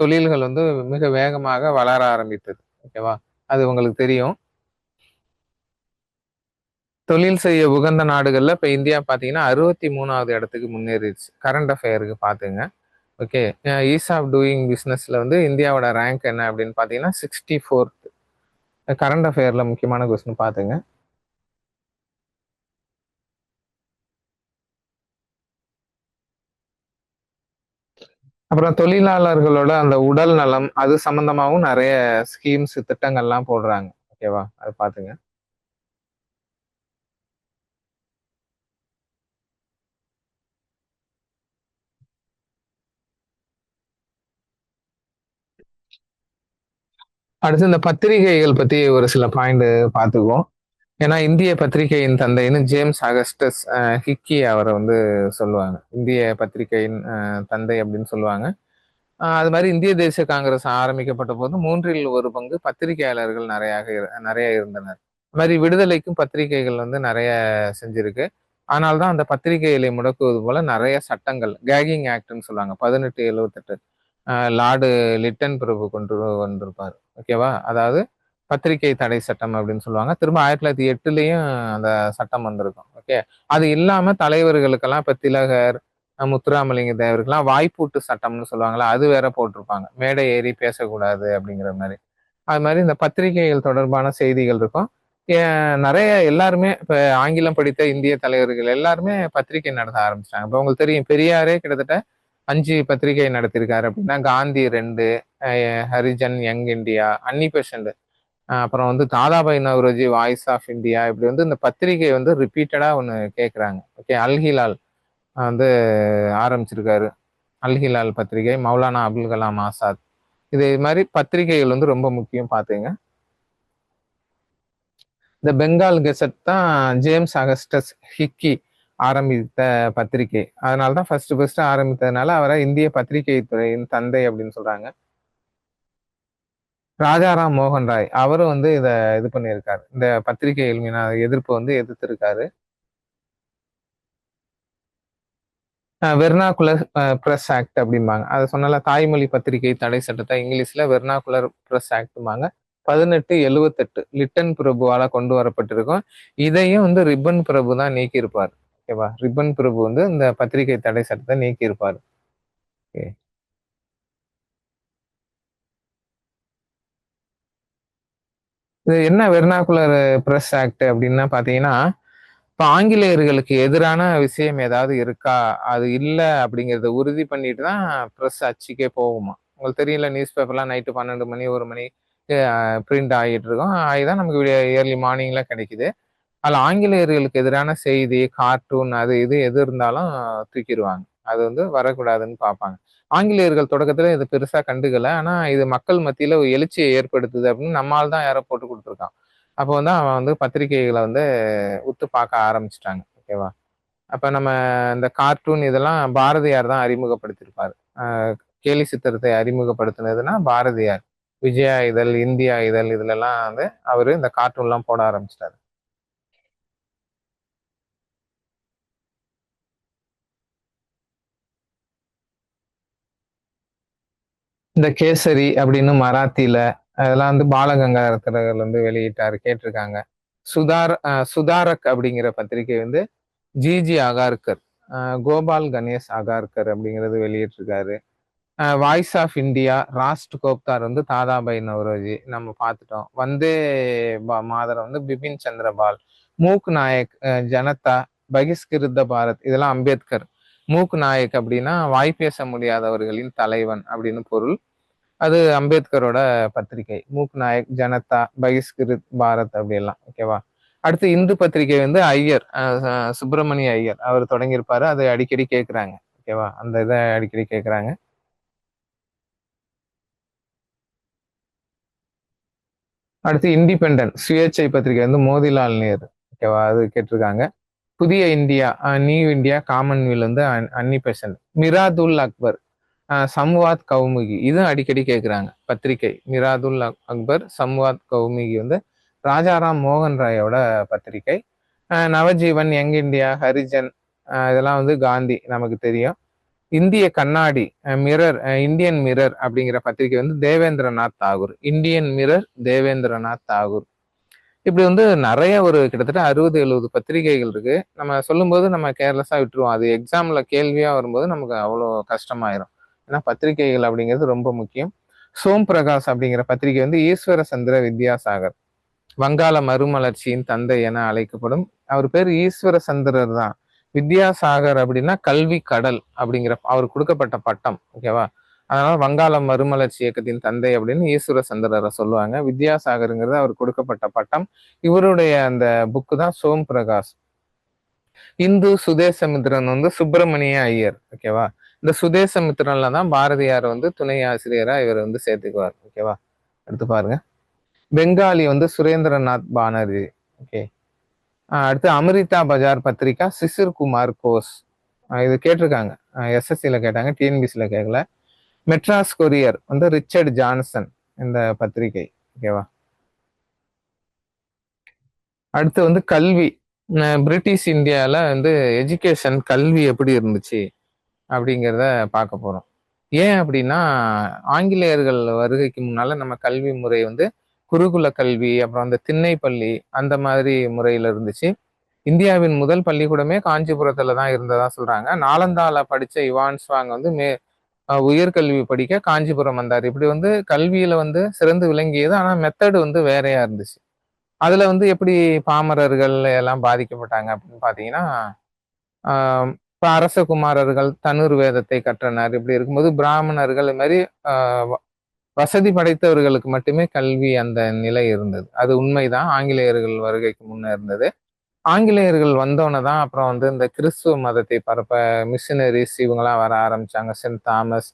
[SPEAKER 1] தொழில்கள் வந்து மிக வேகமாக வளர ஆரம்பித்தது. ஓகேவா? அது உங்களுக்கு தெரியும். தொழில் செய்ய உகந்த நாடுகள்ல இப்ப இந்தியா பாத்தீங்கன்னா 63வது இடத்துக்கு முன்னேறிடுச்சு. கரண்ட் அஃபேருக்கு பாத்துங்க. ஓகே. ஈஸ் ஆஃப் டூயிங் பிசினஸ்ல வந்து இந்தியாவோட ரேங்க் என்ன அப்படின்னு பாத்தீங்கன்னா 64th. கரண்ட் அஃபேர்ல முக்கியமான கொஸ்டின் பாத்துங்க. அப்புறம் தொழிலாளர்களோட அந்த உடல் நலம் அது சம்பந்தமாவும் நிறைய ஸ்கீம்ஸ் திட்டங்கள்லாம் போடுறாங்க. ஓகேவா? அது பாத்துங்க. அடுத்து இந்த பத்திரிகைகள் பத்தி ஒரு சில பாயிண்ட் பாத்துக்குவோம். ஏன்னா இந்திய பத்திரிகையின் தந்தைன்னு ஜேம்ஸ் அகஸ்டஸ் ஹிக்கி அவரை வந்து சொல்லுவாங்க. இந்திய பத்திரிகையின் தந்தை அப்படின்னு சொல்லுவாங்க. அது மாதிரி இந்திய தேசிய காங்கிரஸ் ஆரம்பிக்கப்பட்ட போது 1/3 பத்திரிகையாளர்கள் நிறைய இருந்தனர். அது மாதிரி விடுதலைக்கும் பத்திரிகைகள் வந்து நிறைய செஞ்சிருக்கு. அதனால்தான் அந்த பத்திரிகைகளை முடக்குவது போல நிறைய சட்டங்கள், கேகிங் ஆக்ட்னு சொல்லுவாங்க, 1878 லார்டு லிட்டன் பிரபு கொண்டு வந்திருப்பார். ஓகேவா? அதாவது பத்திரிகை தடை சட்டம் அப்படின்னு சொல்லுவாங்க. திரும்ப 1908லயும் அந்த சட்டம் வந்திருக்கும். ஓகே. அது இல்லாம தலைவர்களுக்கெல்லாம் இப்ப திலகர், முத்துராமலிங்க தேவருக்கெல்லாம் வாய்ப்பூட்டு சட்டம்னு சொல்லுவாங்களா, அது வேற போட்டிருப்பாங்க. மேடை ஏறி பேசக்கூடாது அப்படிங்கிற மாதிரி. அது மாதிரி இந்த பத்திரிகைகள் தொடர்பான செய்திகள் இருக்கும். நிறைய எல்லாருமே இப்ப ஆங்கிலம் படித்த இந்திய தலைவர்கள் எல்லாருமே பத்திரிகை நடத்த ஆரம்பிச்சிட்டாங்க. இப்ப உங்களுக்கு தெரியும், பெரியாரே கிட்டத்தட்ட 5 பத்திரிகை நடத்திருக்காரு அப்படின்னா, Gandhi 2, Harijan young India, Annie Besant, அப்புறம் வந்து Dadabhai Naoroji voice of India, இப்படி வந்து இந்த பத்திரிகை வந்து ரிப்பீட்டடா ஒண்ணு கேட்கறாங்க. ஓகே. அல்ஹிலால் வந்து ஆரம்பிச்சிருக்காரு. அல்-ஹிலால் பத்திரிகை, மௌலானா அபுல் கலாம் ஆசாத். இது மாதிரி பத்திரிகைகள் வந்து ரொம்ப முக்கியம் பார்த்துங்க. இந்த பெங்கால் கெசட் தான் ஜேம்ஸ் அகஸ்டஸ் ஹிக்கி ஆரம்பித்த பத்திரிகை. அதனால தான் ஃபர்ஸ்ட் ஆரம்பித்ததுனால அவரை இந்திய பத்திரிகை துறையின் தந்தை அப்படின்னு சொல்றாங்க. ராஜாராம் மோகன் ராய் அவரும் வந்து இதை இது பண்ணியிருக்காரு. இந்த பத்திரிகைகள் மீதான எதிர்ப்பு வந்து எதிர்த்திருக்காரு. வெர்னாகுலர் பிரஸ் ஆக்ட் அப்படிம்பாங்க. அதை சொன்னால தாய்மொழி பத்திரிகை தடை சட்டத்தை இங்கிலீஷ்ல வெர்னாகுலர் பிரஸ் ஆக்ட்பாங்க. 1878 லிட்டன் பிரபுவால கொண்டு வரப்பட்டிருக்கும். இதையும் வந்து ரிப்பன் பிரபு தான் நீக்கியிருப்பார். ஓகேவா? ரிப்பன் பிரபு வந்து இந்த பத்திரிகை தடை சட்டத்தை நீக்கியிருப்பார். ஓகே. இது என்ன வெர்னாகுலர் பிரஸ் ஆக்ட் அப்படின்னா பாத்தீங்கன்னா, இப்ப ஆங்கிலேயர்களுக்கு எதிரான விஷயம் ஏதாவது இருக்கா? அது இல்ல அப்படிங்கிறத உறுதி பண்ணிட்டு தான் பிரஸ் அச்சுக்கே போகுமா. உங்களுக்கு தெரியல, நியூஸ் பேப்பர்லாம் நைட்டு 12 மணி, 1 மணி பிரிண்ட் ஆகிட்டு இருக்கும். ஆகிதான் நமக்கு ஏர்லி மார்னிங்ல கிடைக்குது. அதுல ஆங்கிலேயர்களுக்கு எதிரான செய்தி, கார்ட்டூன் அது இது எது இருந்தாலும் தூக்கிடுவாங்க. அது வந்து வரக்கூடாதுன்னு பார்ப்பாங்க. ஆங்கிலேயர்கள் தொடக்கத்துல இதை பெருசா கண்டுக்கல. ஆனா இது மக்கள் மத்தியில ஒரு எழுச்சியை ஏற்படுத்துது அப்படின்னு நம்மால் தான் யாரோ போட்டு கொடுத்துருக்கான். அப்போ வந்து அவன் வந்து பத்திரிகைகளை வந்து உத்து பார்க்க ஆரம்பிச்சிட்டாங்க. ஓகேவா? அப்ப நம்ம இந்த கார்ட்டூன் இதெல்லாம் பாரதியார் தான் அறிமுகப்படுத்தியிருப்பாரு. கேலி சித்திரத்தை அறிமுகப்படுத்தினதுன்னா பாரதியார். விஜயா இதழ், இந்தியா இதழ் இதுல எல்லாம் வந்து அவரு இந்த கார்ட்டூன்லாம் போட ஆரம்பிச்சிட்டாரு. இந்த கேசரி அப்படின்னு மராத்தியில அதெல்லாம் வந்து பாலகங்காதரர் வந்து வெளியிட்டாரு, கேட்டிருக்காங்க. சுதாரக் அப்படிங்கிற பத்திரிகை வந்து ஜிஜி அகார்கர், கோபால் கணேஷ் அகார்கர் அப்படிங்கிறது வெளியிட்டிருக்காரு. வாய்ஸ் ஆஃப் இந்தியா ராஸ்ட் கோப்தார் வந்து தாதாபாய் நவ்ரோஜி நம்ம பார்த்துட்டோம். வந்தே மாதரம் வந்து பிபின் சந்திரபால். மூக் நாயக் ஜனதா, பகிஷ்கிருத பாரத் இதெல்லாம் அம்பேத்கர். மூக் நாயக் அப்படின்னா வாய் பேச முடியாதவர்களின் தலைவன் அப்படின்னு பொருள். அது அம்பேத்கரோட பத்திரிகை. மூக் நாயக், ஜனதா, பகிஷ்கிருத் பாரத் அப்படி எல்லாம். ஓகேவா? அடுத்து இந்து பத்திரிகை வந்து ஐயர், சுப்பிரமணிய ஐயர் அவர் தொடங்கியிருப்பாரு. அதை அடிக்கடி கேட்கிறாங்க. ஓகேவா? அந்த இதை அடிக்கடி கேட்கிறாங்க. அடுத்து இண்டிபெண்டன்ட் சுயேட்சை பத்திரிகை வந்து மோதிலால் நேரு. ஓகேவா? அது கேட்டிருக்காங்க. புதிய இந்தியா, நியூ இந்தியா, காமன்வெல் வந்து அன்னி பெசன்ட். மிராதுல் அக்பர், சம்வாத் கௌமுகி இதுவும் அடிக்கடி கேட்குறாங்க பத்திரிகை. மிராதுல் அக்பர், சம்வாத் கௌமுகி வந்து ராஜாராம் மோகன் ராயோட பத்திரிகை. நவஜீவன், யங் இந்தியா, ஹரிஜன் இதெல்லாம் வந்து காந்தி நமக்கு தெரியும். இந்திய கண்ணாடி, மிரர், இந்தியன் மிரர் அப்படிங்கிற பத்திரிகை வந்து தேவேந்திரநாத் தாகூர். Indian mirror Debendranath Tagore. இப்படி வந்து நிறைய ஒரு கிட்டத்தட்ட 60-70 பத்திரிகைகள் இருக்கு. நம்ம சொல்லும்போது நம்ம கேர்லெஸ்ஸா விட்டுருவோம். அது எக்ஸாம்ல கேள்வியா வரும்போது நமக்கு அவ்வளோ கஷ்டமாயிரும். ஏன்னா பத்திரிகைகள் அப்படிங்கிறது ரொம்ப முக்கியம். சோம் பிரகாஷ் அப்படிங்கிற பத்திரிகை வந்து ஈஸ்வர சந்திர வித்யாசாகர், வங்காள மறுமலர்ச்சியின் தந்தை என அழைக்கப்படும். அவர் பேர் ஈஸ்வர சந்திரர் தான். வித்யாசாகர் அப்படின்னா கல்வி கடல் அப்படிங்கிற அவர் கொடுக்கப்பட்ட பட்டம். ஓகேவா? அதனால வங்காள மறுமலர்ச்சி இயக்கத்தின் தந்தை அப்படின்னு ஈஸ்வர சந்திரரை சொல்லுவாங்க. வித்யாசாகருங்கிறது அவர் கொடுக்கப்பட்ட பட்டம். இவருடைய அந்த புக்கு தான் சோம் பிரகாஷ். இந்து சுதேசமித்திரன் வந்து சுப்பிரமணிய ஐயர். ஓகேவா? இந்த சுதேசமித்திரன்ல தான் பாரதியார் வந்து துணை ஆசிரியரா இவர் வந்து சேர்த்துக்குவார். ஓகேவா? அடுத்து பாருங்க. பெங்காலி வந்து சுரேந்திரநாத் பானர்ஜி. ஓகே. அடுத்து அமிர்தா பஜார் பத்திரிகா சிசிர் குமார் கோஸ். இது கேட்டிருக்காங்க. எஸ்எஸ்சியில கேட்டாங்க, டிஎன்பிசியில கேட்கல. மெட்ராஸ் கொரியர் வந்து ரிச்சர்ட் ஜான்சன் இந்த பத்திரிகை. ஓகேவா? அடுத்து வந்து கல்வி. பிரிட்டிஷ் இந்தியால வந்து எஜுகேஷன் கல்வி எப்படி இருந்துச்சு அப்படிங்கிறத பார்க்க போறோம். ஏன் அப்படின்னா ஆங்கிலேயர்கள் வருகைக்கு முன்னால நம்ம கல்வி முறை வந்து குருகுல கல்வி, அப்புறம் அந்த திண்ணை பள்ளி அந்த மாதிரி முறையில இருந்துச்சு. இந்தியாவின் முதல் பள்ளிக்கூடமே காஞ்சிபுரத்துல தான் இருந்ததா சொல்றாங்க. நாலந்தால படிச்ச இவான் ஸ்வாங் வந்து உயர்கல்வி படிக்க காஞ்சிபுரம் வந்தார். இப்படி வந்து கல்வியில வந்து சிறந்து விளங்கியது. ஆனா மெத்தடு வந்து வேறையா இருந்துச்சு. அதுல வந்து எப்படி பாமரர்கள் எல்லாம் பாதிக்கப்பட்டாங்க அப்படின்னு பாத்தீங்கன்னா, இப்ப அரசகுமாரர்கள் தனுர் வேதத்தை கற்றனர். இப்படி இருக்கும்போது பிராமணர்கள் இது மாதிரி ஆஹ் வசதி படைத்தவர்களுக்கு மட்டுமே கல்வி அந்த நிலை இருந்தது. அது உண்மைதான், ஆங்கிலேயர்கள் வருகைக்கு முன்ன இருந்தது. ஆங்கிலேயர்கள் வந்தோன்னே தான் அப்புறம் வந்து இந்த கிறிஸ்துவ மதத்தை பரப்ப மிஷினரிஸ் இவங்கலாம் வர ஆரம்பிச்சாங்க. சென்ட் தாமஸ்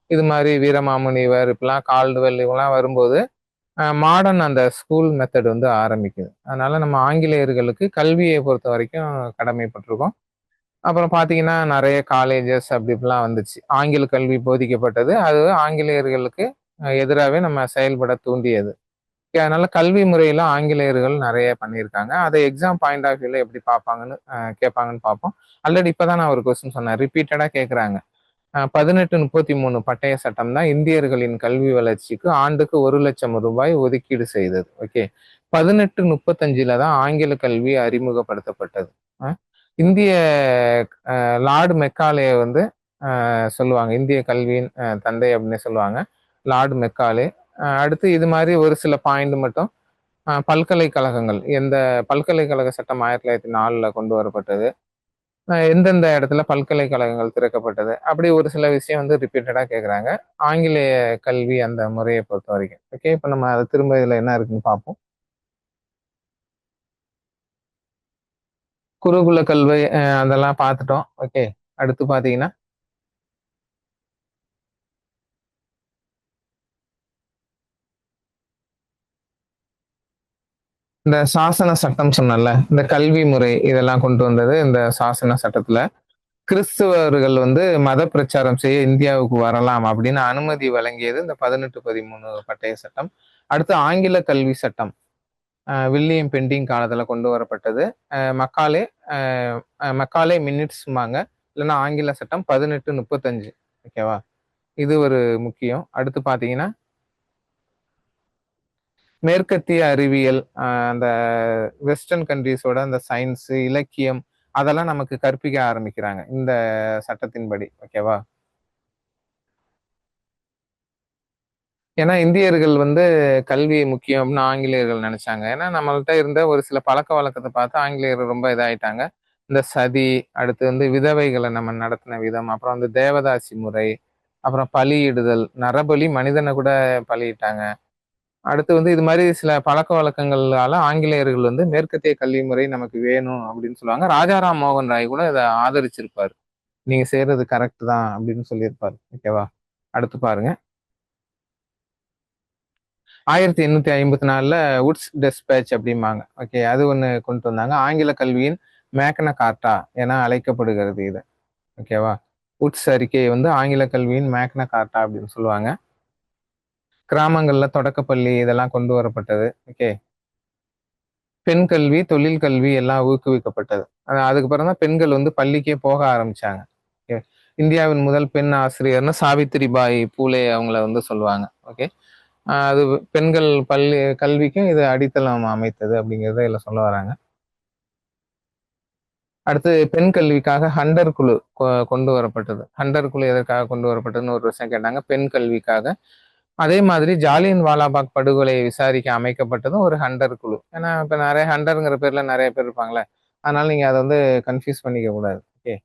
[SPEAKER 1] இது மாதிரி வீரமாமுனிவர் இப்படிலாம் கால்டுவெல் இவங்கலாம் வரும்போது மாடர்ன் அந்த ஸ்கூல் மெத்தட் வந்து ஆரம்பிக்குது. அதனால நம்ம ஆங்கிலேயர்களுக்கு கல்வியை பொறுத்த வரைக்கும் கடமைப்பட்டிருக்கோம். அப்புறம் பார்த்தீங்கன்னா நிறைய காலேஜஸ் அப்படி இப்படிலாம் வந்துச்சு. ஆங்கில கல்வி போதிக்கப்பட்டது. அது ஆங்கிலேயர்களுக்கு எதிராகவே நம்ம செயல்பட தூண்டியது. அதனால கல்வி முறையில ஆங்கிலேயர்கள் நிறைய பண்ணியிருக்காங்க. அதை எக்ஸாம் பாயிண்ட் ஆஃப் வியூல எப்படி பார்ப்பாங்கன்னு கேட்பாங்கன்னு பார்ப்போம். ஆல்ரெடி இப்பதான் நான் ஒரு கொஸ்டின் சொன்னேன். ரிப்பீட்டடா கேட்குறாங்க. 1833 பட்டய சட்டம் தான் இந்தியர்களின் கல்வி வளர்ச்சிக்கு ஆண்டுக்கு ₹1,00,000 ஒதுக்கீடு செய்தது. ஓகே. 1835ல தான் ஆங்கில கல்வி அறிமுகப்படுத்தப்பட்டது. இந்திய லார்டு மெக்காலே வந்து சொல்லுவாங்க. இந்திய கல்வியின் தந்தை அப்படின்னு சொல்லுவாங்க. Lord Macaulay. அடுத்து இது மாதிரி ஒரு சில பாயிண்ட் மட்டும் பல்கலைக்கழகங்கள் எந்த பல்கலைக்கழக சட்டம் 1904ல கொண்டு வரப்பட்டது. எந்தெந்த இடத்துல பல்கலைக்கழகங்கள் திறக்கப்பட்டது அப்படி ஒரு சில விஷயம் வந்து ரிப்பீட்டடா கேட்குறாங்க. ஆங்கிலேய கல்வி அந்த முறையை பொறுத்த வரைக்கும். ஓகே. இப்போ நம்ம அதை திரும்ப இதில் என்ன இருக்குன்னு பார்ப்போம். குருகுல கல்வி அதெல்லாம் பார்த்துட்டோம். ஓகே. அடுத்து பார்த்தீங்கன்னா இந்த சாசன சட்டம் சொன்னல இந்த கல்வி முறை இதெல்லாம் கொண்டு வந்தது இந்த சாசன சட்டத்துல கிறிஸ்துவர்கள் வந்து மத பிரச்சாரம் செய்ய இந்தியாவுக்கு வரலாம் அப்படின்னு அனுமதி வழங்கியது இந்த 1813 பட்டய சட்டம். அடுத்து ஆங்கில கல்வி சட்டம் வில்லியம் பெண்டிங் காலத்துல கொண்டு வரப்பட்டது. மக்காலே மக்காலே மினிட்ஸ்மாங்க இல்லைன்னா ஆங்கில சட்டம் 1835. ஓகேவா. இது ஒரு முக்கியம். அடுத்து பாத்தீங்கன்னா மேற்கத்திய அறிவியல் அந்த வெஸ்டர்ன் கண்ட்ரீஸோட அந்த சயின்ஸ் இலக்கியம் அதெல்லாம் நமக்கு கற்பிக்க ஆரம்பிக்கிறாங்க இந்த சட்டத்தின்படி. ஓகேவா. ஏன்னா இந்தியர்கள் வந்து கல்வி முக்கியம் அப்படின்னு ஆங்கிலேயர்கள் நினைச்சாங்க. ஏன்னா நம்மள்ட்ட இருந்த ஒரு சில பழக்க வழக்கத்தை பார்த்து ஆங்கிலேயர்கள் ரொம்ப இதாயிட்டாங்க. இந்த சதி, அடுத்து வந்து விதவைகளை நம்ம நடத்தின விதம், அப்புறம் வந்து தேவதாசி முறை, அப்புறம் பலியிடுதல், நரபலி மனிதனை கூட பலியிட்டாங்க. அடுத்து வந்து இது மாதிரி சில பழக்க வழக்கங்களால ஆங்கிலேயர்கள் வந்து மேற்கத்திய கல்வி முறை நமக்கு வேணும் அப்படின்னு சொல்லுவாங்க. ராஜாராம் மோகன் ராய் கூட இதை ஆதரிச்சிருப்பாரு. நீங்க செய்யறது கரெக்ட் தான் அப்படின்னு சொல்லியிருப்பாரு. ஓகேவா. அடுத்து பாருங்க. 1854ல உட்ஸ் டெஸ்பேச் அப்படிம்பாங்க. ஓகே. அது ஒண்ணு கொண்டு வந்தாங்க. ஆங்கில கல்வியின் மேக்னா கார்ட்டா என அழைக்கப்படுகிறது இது. ஓகேவா. உட்ஸ் அறிக்கை வந்து ஆங்கில கல்வியின் மேக்னா கார்ட்டா அப்படின்னு சொல்லுவாங்க. கிராமங்கள்ல தொடக்கப்பள்ளி இதெல்லாம் கொண்டு வரப்பட்டது. ஓகே. பெண் கல்வி, தொழில் கல்வி எல்லாம் ஊக்குவிக்கப்பட்டது. அதுக்கப்புறம் தான் பெண்கள் வந்து பள்ளிக்கே போக ஆரம்பிச்சாங்க. ஓகே. இந்தியாவின் முதல் பெண் ஆசிரியர்னு சாவித்திரிபாய் பூலே அவங்கள வந்து சொல்லுவாங்க. ஓகே. அது பெண்கள் பள்ளி கல்விக்கும் இது அடித்தளம் அமைத்தது அப்படிங்கிறத இதுல சொல்ல வராங்க. அடுத்து பெண் கல்விக்காக ஹண்டர் குழு கொண்டு வரப்பட்டது. ஹண்டர் குழு எதற்காக கொண்டு வரப்பட்டதுன்னு ஒரு விஷயம் கேட்டாங்க. பெண் கல்விக்காக. அதே மாதிரி ஜாலியன் வாலாபாக் படுகொலையை விசாரிக்க அமைக்கப்பட்டதும் ஒரு ஹண்டர் குழு. ஏன்னா இப்ப நிறைய ஹண்டர்ங்கிற பேர்ல நிறைய பேர் இருப்பாங்களே. அதனால நீங்க அதை வந்து கன்ஃபியூஸ் பண்ணிக்க கூடாது. ஓகே.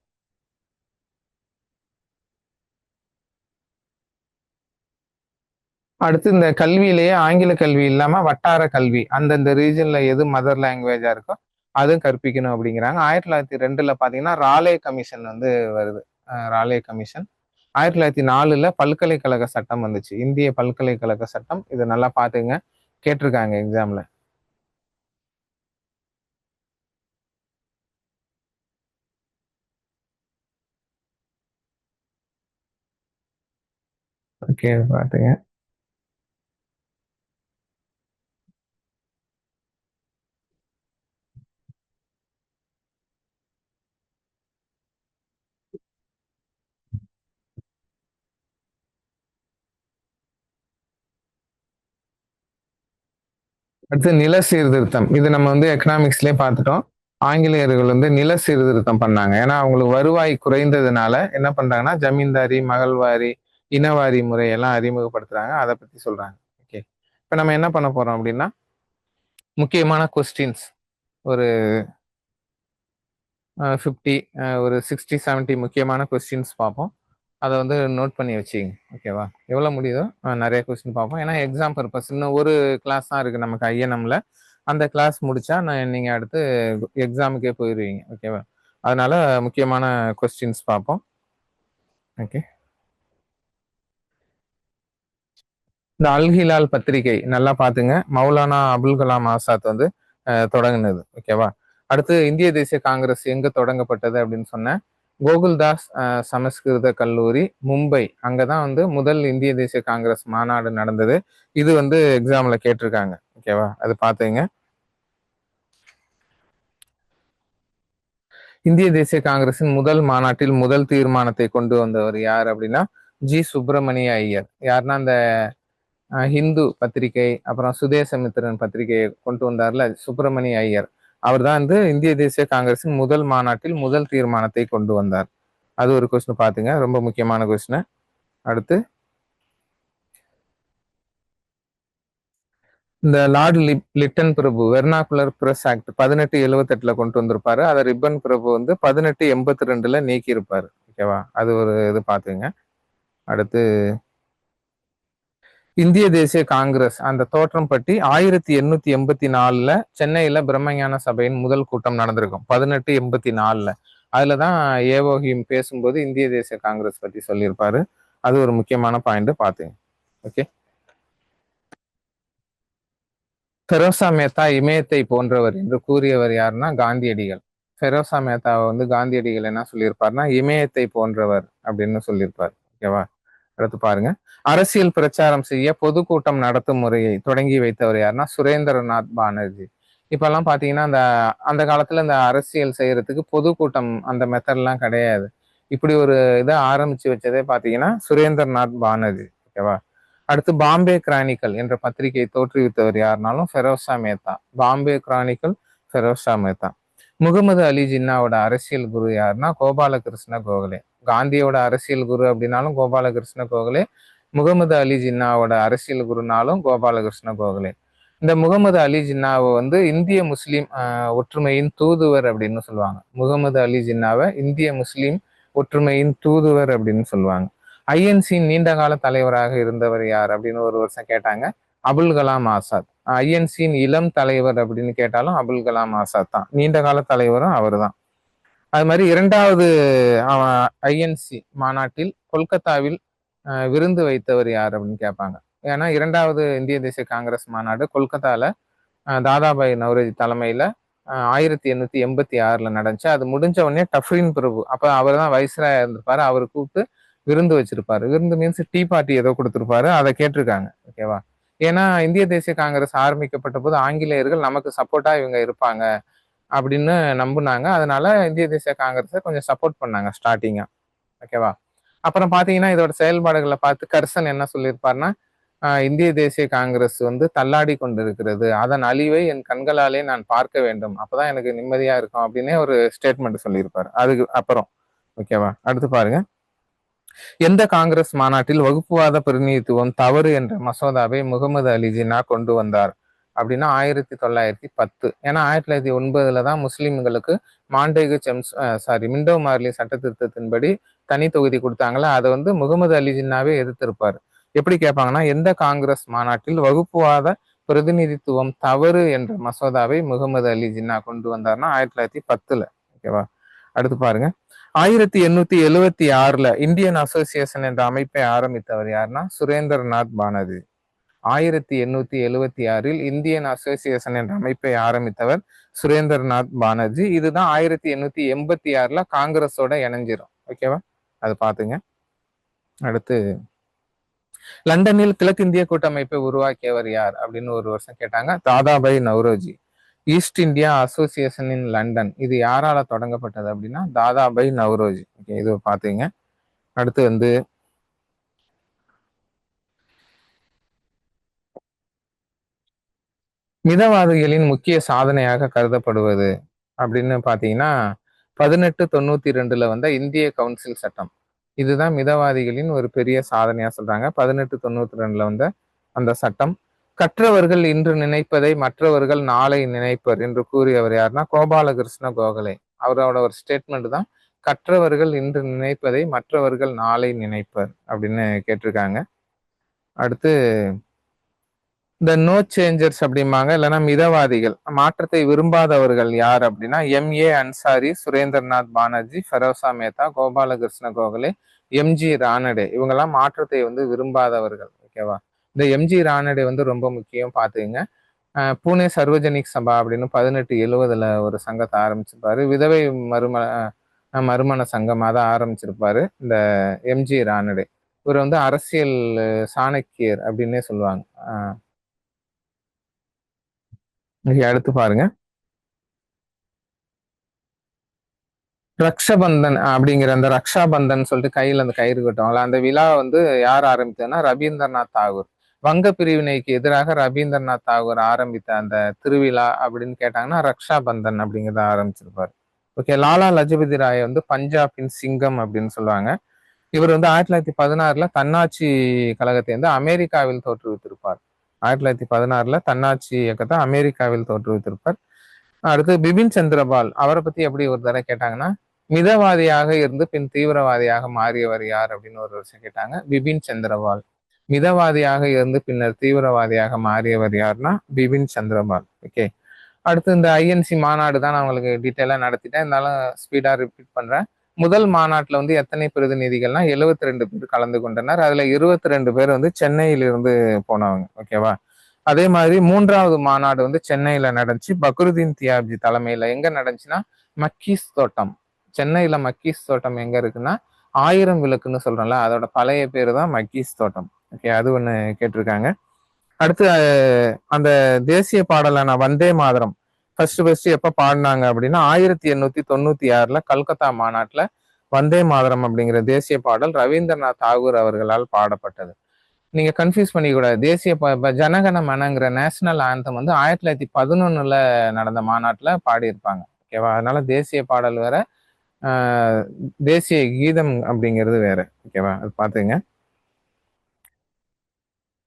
[SPEAKER 1] அடுத்து இந்த கல்வியிலேயே ஆங்கில கல்வி இல்லாம வட்டார கல்வி அந்தந்த ரீஜன்ல எது மதர் லாங்குவேஜா இருக்கோ அதுவும் கற்பிக்கணும் அப்படிங்கிறாங்க. 1902ல பாத்தீங்கன்னா ராலே கமிஷன் வந்து வருது. ராலே கமிஷன் 1904ல பல்கலைக்கழக சட்டம் வந்துச்சு. இந்திய பல்கலைக்கழக சட்டம். இதை நல்லா பாத்துங்க. கேட்டிருக்காங்க எக்ஸாம்ல. ஓகே. பாத்துங்க. அடுத்து நில சீர்திருத்தம். இது நம்ம வந்து எக்கனாமிக்ஸ்லயே பார்த்துட்டோம். ஆங்கிலேயர்கள் வந்து நில சீர்திருத்தம் பண்ணாங்க. ஏன்னா அவங்களுக்கு வருவாய் குறைந்ததுனால என்ன பண்றாங்கன்னா ஜமீன்தாரி, மகள்வாரி, இனவாரி முறையெல்லாம் அறிமுகப்படுத்துறாங்க. அதை பத்தி சொல்றாங்க. ஓகே. இப்ப நம்ம என்ன பண்ண போறோம் அப்படின்னா முக்கியமான கொஸ்டின்ஸ் ஒரு 50 ஒரு 60, 70 முக்கியமான கொஸ்டின்ஸ் பார்ப்போம். அதை வந்து நோட் பண்ணி வச்சுங்க. ஓகேவா. எவ்வளவு முடியுதோ நிறைய கொஸ்டின் பார்ப்போம். ஏன்னா எக்ஸாம் பர்பஸ் இன்னும் ஒரு கிளாஸ் தான் இருக்கு நமக்கு ஐஎன்எம்ல. அந்த கிளாஸ் முடிச்சா நீங்க அடுத்து எக்ஸாமுக்கே போயிருவீங்க. ஓகேவா? அதனால முக்கியமான கொஸ்டின்ஸ் பார்ப்போம். ஓகே. இந்த அல்-ஹிலால் பத்திரிகை நல்லா பாத்துங்க. மௌலானா அபுல் கலாம் ஆசாத் வந்து தொடங்குனது. ஓகேவா? அடுத்து இந்திய தேசிய காங்கிரஸ் எங்க தொடங்கப்பட்டது அப்படின்னு சொன்னேன். கோகுல்தாஸ் சமஸ்கிருத கல்லூரி, மும்பை. அங்கதான் வந்து முதல் இந்திய தேசிய காங்கிரஸ் மாநாடு நடந்தது. இது வந்து எக்ஸாம்ல கேட்டிருக்காங்க. ஓகேவா? அது பாத்துங்க. இந்திய தேசிய காங்கிரசின் முதல் மாநாட்டில் முதல் தீர்மானத்தை கொண்டு வந்தவர் யார் அப்படின்னா ஜி சுப்பிரமணிய ஐயர். யாருன்னா அந்த ஹிந்து பத்திரிகை, அப்புறம் சுதேசமித்திரன் பத்திரிகையை கொண்டு வந்தார்ல சுப்பிரமணிய ஐயர். அவர் தான் வந்து இந்திய தேசிய காங்கிரசின் முதல் மாநாட்டில் முதல் தீர்மானத்தை கொண்டு வந்தார். அது ஒரு கொஸ்டின் பாத்துங்க, ரொம்ப முக்கியமான கொஸ்டின். அடுத்து இந்த லார்ட் லிட்டன் பிரபு வெர்னாகுலர் பிரஸ் ஆக்ட் 1878 கொண்டு வந்திருப்பாரு. அதை ரிப்பன் பிரபு வந்து 1882 நீக்கி இருப்பாரு. ஓகேவா? அது ஒரு இது பாத்துங்க. அடுத்து இந்திய தேசிய காங்கிரஸ் அந்த தோற்றம் பற்றி 1884 சென்னையில பிரம்மஞான சபையின் முதல் கூட்டம் நடந்திருக்கும். 1884 அதுலதான் ஏவோஹிம் பேசும்போது இந்திய தேசிய காங்கிரஸ் பத்தி சொல்லியிருப்பாரு. அது ஒரு முக்கியமான பாயிண்ட் பாத்துங்க. ஓகே. ஃபெரோசா மேத்தா இமயத்தை போன்றவர் என்று கூறியவர் யாருன்னா காந்தியடிகள். ஃபெரோசா மேத்தாவை வந்து காந்தியடிகள் என்ன சொல்லியிருப்பாருன்னா இமயத்தை போன்றவர் அப்படின்னு சொல்லியிருப்பார். ஓகேவா? அடுத்து பாருங்க. அரசியல் பிரச்சாரம் செய்ய பொதுக்கூட்டம் நடத்தும் முறையை தொடங்கி வைத்தவர் யாருன்னா சுரேந்திரநாத் பானர்ஜி. இப்ப எல்லாம் பாத்தீங்கன்னா அந்த அந்த காலத்துல இந்த அரசியல் செய்யறதுக்கு பொதுக்கூட்டம் அந்த மெத்தட்லாம் கிடையாது. இப்படி ஒரு இதை ஆரம்பிச்சு வச்சதே பாத்தீங்கன்னா சுரேந்திரநாத் பானர்ஜி. ஓகேவா? அடுத்து பாம்பே கிரானிக்கல் என்ற பத்திரிகையை தோற்றுவித்தவர் யாருனாலும் ஃபெரோசா மேத்தா. பாம்பே கிரானிக்கல் ஃபெரோசா மேத்தா. முகமது அலி ஜின்னாவோட அரசியல் குரு யாருன்னா கோபாலகிருஷ்ண கோகலே. காந்தியோட அரசியல் குரு அப்படின்னாலும் கோபாலகிருஷ்ண கோகலே, முகமது அலி ஜின்னாவோட அரசியல் குருனாலும் கோபாலகிருஷ்ண கோகலே. இந்த முகமது அலி ஜின்னாவை வந்து இந்திய முஸ்லீம் ஒற்றுமையின் தூதுவர் அப்படின்னு சொல்லுவாங்க. முகமது அலி ஜின்னாவை இந்திய முஸ்லீம் ஒற்றுமையின் தூதுவர் அப்படின்னு சொல்லுவாங்க. ஐஎன்சியின் நீண்ட கால தலைவராக இருந்தவர் யார் அப்படின்னு ஒரு வருஷம் கேட்டாங்க. அபுல் கலாம் ஆசாத். ஐஎன்சியின் இளம் தலைவர் அப்படின்னு கேட்டாலும் அபுல் கலாம் ஆசாத் தான். நீண்ட கால தலைவரும் அவர் தான். அது மாதிரி இரண்டாவது ஐஎன்சி மாநாட்டில் கொல்கத்தாவில் விருந்து வைத்தவர் யார் அப்படின்னு கேட்பாங்க. ஏன்னா இரண்டாவது இந்திய தேசிய காங்கிரஸ் மாநாடு கொல்கத்தால தாதாபாய் நவ்ரோஜி தலைமையில 1886 நடந்துச்சு. அது முடிஞ்ச உடனே டஃப்ரின் பிரபு, அப்ப அவர் தான் வைஸ்ராயா இருந்திருப்பாரு, அவர் கூப்பிட்டு விருந்து வச்சிருப்பாரு. விருந்து மீன்ஸ் டீ பார்ட்டி ஏதோ கொடுத்திருப்பாரு. அதை கேட்டிருக்காங்க. ஓகேவா? ஏன்னா இந்திய தேசிய காங்கிரஸ் ஆரம்பிக்கப்பட்ட போது ஆங்கிலேயர்கள் நமக்கு சப்போர்ட்டா இவங்க இருப்பாங்க அப்படின்னு நம்புனாங்க. அதனால இந்திய தேசிய காங்கிரஸை கொஞ்சம் சப்போர்ட் பண்ணாங்க ஸ்டார்டிங்கா. ஓகேவா? அப்புறம் பாத்தீங்கன்னா இதோட செயல்பாடுகளை பார்த்து கர்சன் என்ன சொல்லியிருப்பாருன்னா இந்திய தேசிய காங்கிரஸ் வந்து தள்ளாடி கொண்டிருக்கிறது, அதன் அழிவை என் கண்களாலே நான் பார்க்க வேண்டும், அப்பதான் எனக்கு நிம்மதியா இருக்கும் அப்படின்னே ஒரு ஸ்டேட்மெண்ட் சொல்லியிருப்பாரு. அதுக்கு அப்புறம் ஓகேவா? அடுத்து பாருங்க. எந்த காங்கிரஸ் மாநாட்டில் வகுப்புவாத பிரதிநிதித்துவம் தவறு என்ற மசோதாவை முகமது அலி ஜின்னா கொண்டு வந்தார் அப்படின்னா 1910. ஏன்னா 1909 தான் முஸ்லிம்களுக்கு மாண்டேகு மிண்டோ மார்லி சட்ட திருத்தத்தின்படி தனி தொகுதி கொடுத்தாங்களா, அதை வந்து முகமது அலி ஜின்னாவே எதிர்த்திருப்பாரு. எப்படி கேட்பாங்கன்னா எந்த காங்கிரஸ் மாநாட்டில் வகுப்புவாத பிரதிநிதித்துவம் தவறு என்ற மசோதாவை முகமது அலி ஜின்னா கொண்டு வந்தார்னா 1910. ஓகேவா? அடுத்து பாருங்க. 1876 இந்தியன் அசோசியேஷன் என்ற அமைப்பை ஆரம்பித்தவர் யாருன்னா சுரேந்திரநாத் பானர்ஜி. 1876 இந்தியன் அசோசியேஷன் என்ற அமைப்பை ஆரம்பித்தவர் சுரேந்திரநாத் பானர்ஜி. இதுதான் 1886 காங்கிரஸோட இணைஞ்சிரும். ஓகேவா? அது பாத்துங்க. அடுத்து லண்டனில் கிழக்கிந்திய கூட்டமைப்பை உருவாக்கியவர் யார் அப்படின்னு ஒரு வருஷம் கேட்டாங்க. Dadabhai Naoroji. East India Association in London இது யாரால தொடங்கப்பட்டது அப்படின்னா தாதாபாய் நவ்ரோஜி. ஓகே, இது பாத்தீங்க. அடுத்து வந்து மிதவாதிகளின் முக்கிய சாதனையாக கருதப்படுவது அப்படின்னு பாத்தீங்கன்னா 1892 வந்த இந்திய கவுன்சில் சட்டம். இதுதான் மிதவாதிகளின் ஒரு பெரிய சாதனையா சொல்றாங்க. 1892 வந்த அந்த சட்டம். கற்றவர்கள் இன்று நினைப்பதை மற்றவர்கள் நாளை நினைப்பர் என்று கூறியவர் யாருன்னா கோபாலகிருஷ்ண கோகலே. அவரோட ஒரு ஸ்டேட்மெண்ட் தான் கற்றவர்கள் இன்று நினைப்பதை மற்றவர்கள் நாளை நினைப்பர் அப்படின்னு கேட்டிருக்காங்க. அடுத்து இந்த நோ சேஞ்சர்ஸ் அப்படிம்பாங்க, இல்லைன்னா மிதவாதிகள், மாற்றத்தை விரும்பாதவர்கள் யார் அப்படின்னா எம்.ஏ. அன்சாரி, சுரேந்திரநாத் பானர்ஜி, ஃபெரோசா மேத்தா, கோபாலகிருஷ்ண கோகலே, எம்.ஜி. ரானடே. இவங்கெல்லாம் மாற்றத்தை வந்து விரும்பாதவர்கள். ஓகேவா? இந்த எம்.ஜி. ரானடே வந்து ரொம்ப முக்கியம், பார்த்துக்கங்க. பூனே சர்வஜனிக் சபா அப்படின்னு 1870 ஒரு சங்கத்தை ஆரம்பிச்சிருப்பாரு. விதவை மறுமண சங்கமாக தான் ஆரம்பிச்சிருப்பாரு இந்த எம்.ஜி. ரானடே. இவர் வந்து அரசியல் சாணக்கியர் அப்படின்னே சொல்லுவாங்க. இங்க அடுத்து பாருங்க. ரக்ஷபந்தன் அப்படிங்கிற அந்த ரக்ஷாபந்தன் சொல்லிட்டு கையில அந்த கயிறு கட்டுவாங்களா, அந்த விழா வந்து யார் ஆரம்பித்ததுன்னா ரவீந்திரநாத் தாகூர். வங்க பிரிவினைக்கு எதிராக ரவீந்திரநாத் தாகூர் ஆரம்பித்த அந்த திருவிழா அப்படின்னு கேட்டாங்கன்னா ரக்ஷாபந்தன் அப்படிங்கிறத ஆரம்பிச்சிருப்பாரு. ஓகே. லாலா லஜபதி ராய் வந்து பஞ்சாபின் சிங்கம் அப்படின்னு சொல்லுவாங்க. இவர் வந்து 1916 தன்னாட்சி கழகத்தை வந்து அமெரிக்காவில் தோற்றுவித்திருப்பார். 1916 தன்னாட்சி இயக்கத்தை அமெரிக்காவில் தோற்றுவித்திருப்பார். அடுத்து பிபின் சந்திரபால், அவரை பத்தி எப்படி ஒரு தடவை கேட்டாங்கன்னா மிதவாதியாக இருந்து பின் தீவிரவாதியாக மாறியவர் யார் அப்படின்னு ஒரு வருஷம் கேட்டாங்க. பிபின் சந்திரபால். மிதவாதியாக இருந்து பின்னர் தீவிரவாதியாக மாறியவர் யாருன்னா பிபின் சந்திரபால். ஓகே. அடுத்து இந்த ஐஎன்சி மாநாடு தான் நான் உங்களுக்கு டீட்டெயிலா நடத்திட்டேன், இருந்தாலும் ஸ்பீடா ரிப்பீட் பண்றேன். முதல் மாநாட்டுல வந்து எத்தனை பிரதிநிதிகள்னா 72 பேர் கலந்து கொண்டனர். அதுல 22 பேர் வந்து சென்னையிலிருந்து போனவங்க. ஓகேவா? அதே மாதிரி 3வது மாநாடு வந்து சென்னையில நடந்துச்சு. பக்ருதீன் தியாப்ஜி தலைமையில. எங்க நடந்துச்சுன்னா மக்கீஸ் தோட்டம். சென்னையில மக்கீஸ் தோட்டம் எங்க இருக்குன்னா 1000 விளக்குன்னு சொல்றோம்ல, அதோட பழைய பேரு தான் மக்கீஸ் தோட்டம். ஓகே, அது ஒண்ணு கேட்டிருக்காங்க. அடுத்து அந்த தேசிய பாடலான வந்தே மாதரம் ஃபர்ஸ்ட் எப்ப பாடினாங்க அப்படின்னா 1896 கல்கத்தா மாநாட்டுல வந்தே மாதரம் அப்படிங்கிற தேசிய பாடல் ரவீந்திரநாத் தாகூர் அவர்களால் பாடப்பட்டது. நீங்க கன்ஃபியூஸ் பண்ணிக்கூடாது. தேசிய ஜனகன மனங்கிற நேஷனல் ஆந்தம் வந்து 1911 நடந்த மாநாட்டுல பாடியிருப்பாங்க. ஓகேவா? அதனால தேசிய பாடல் வேற, தேசிய கீதம் அப்படிங்கிறது வேற. ஓகேவா? அது பாத்துங்க.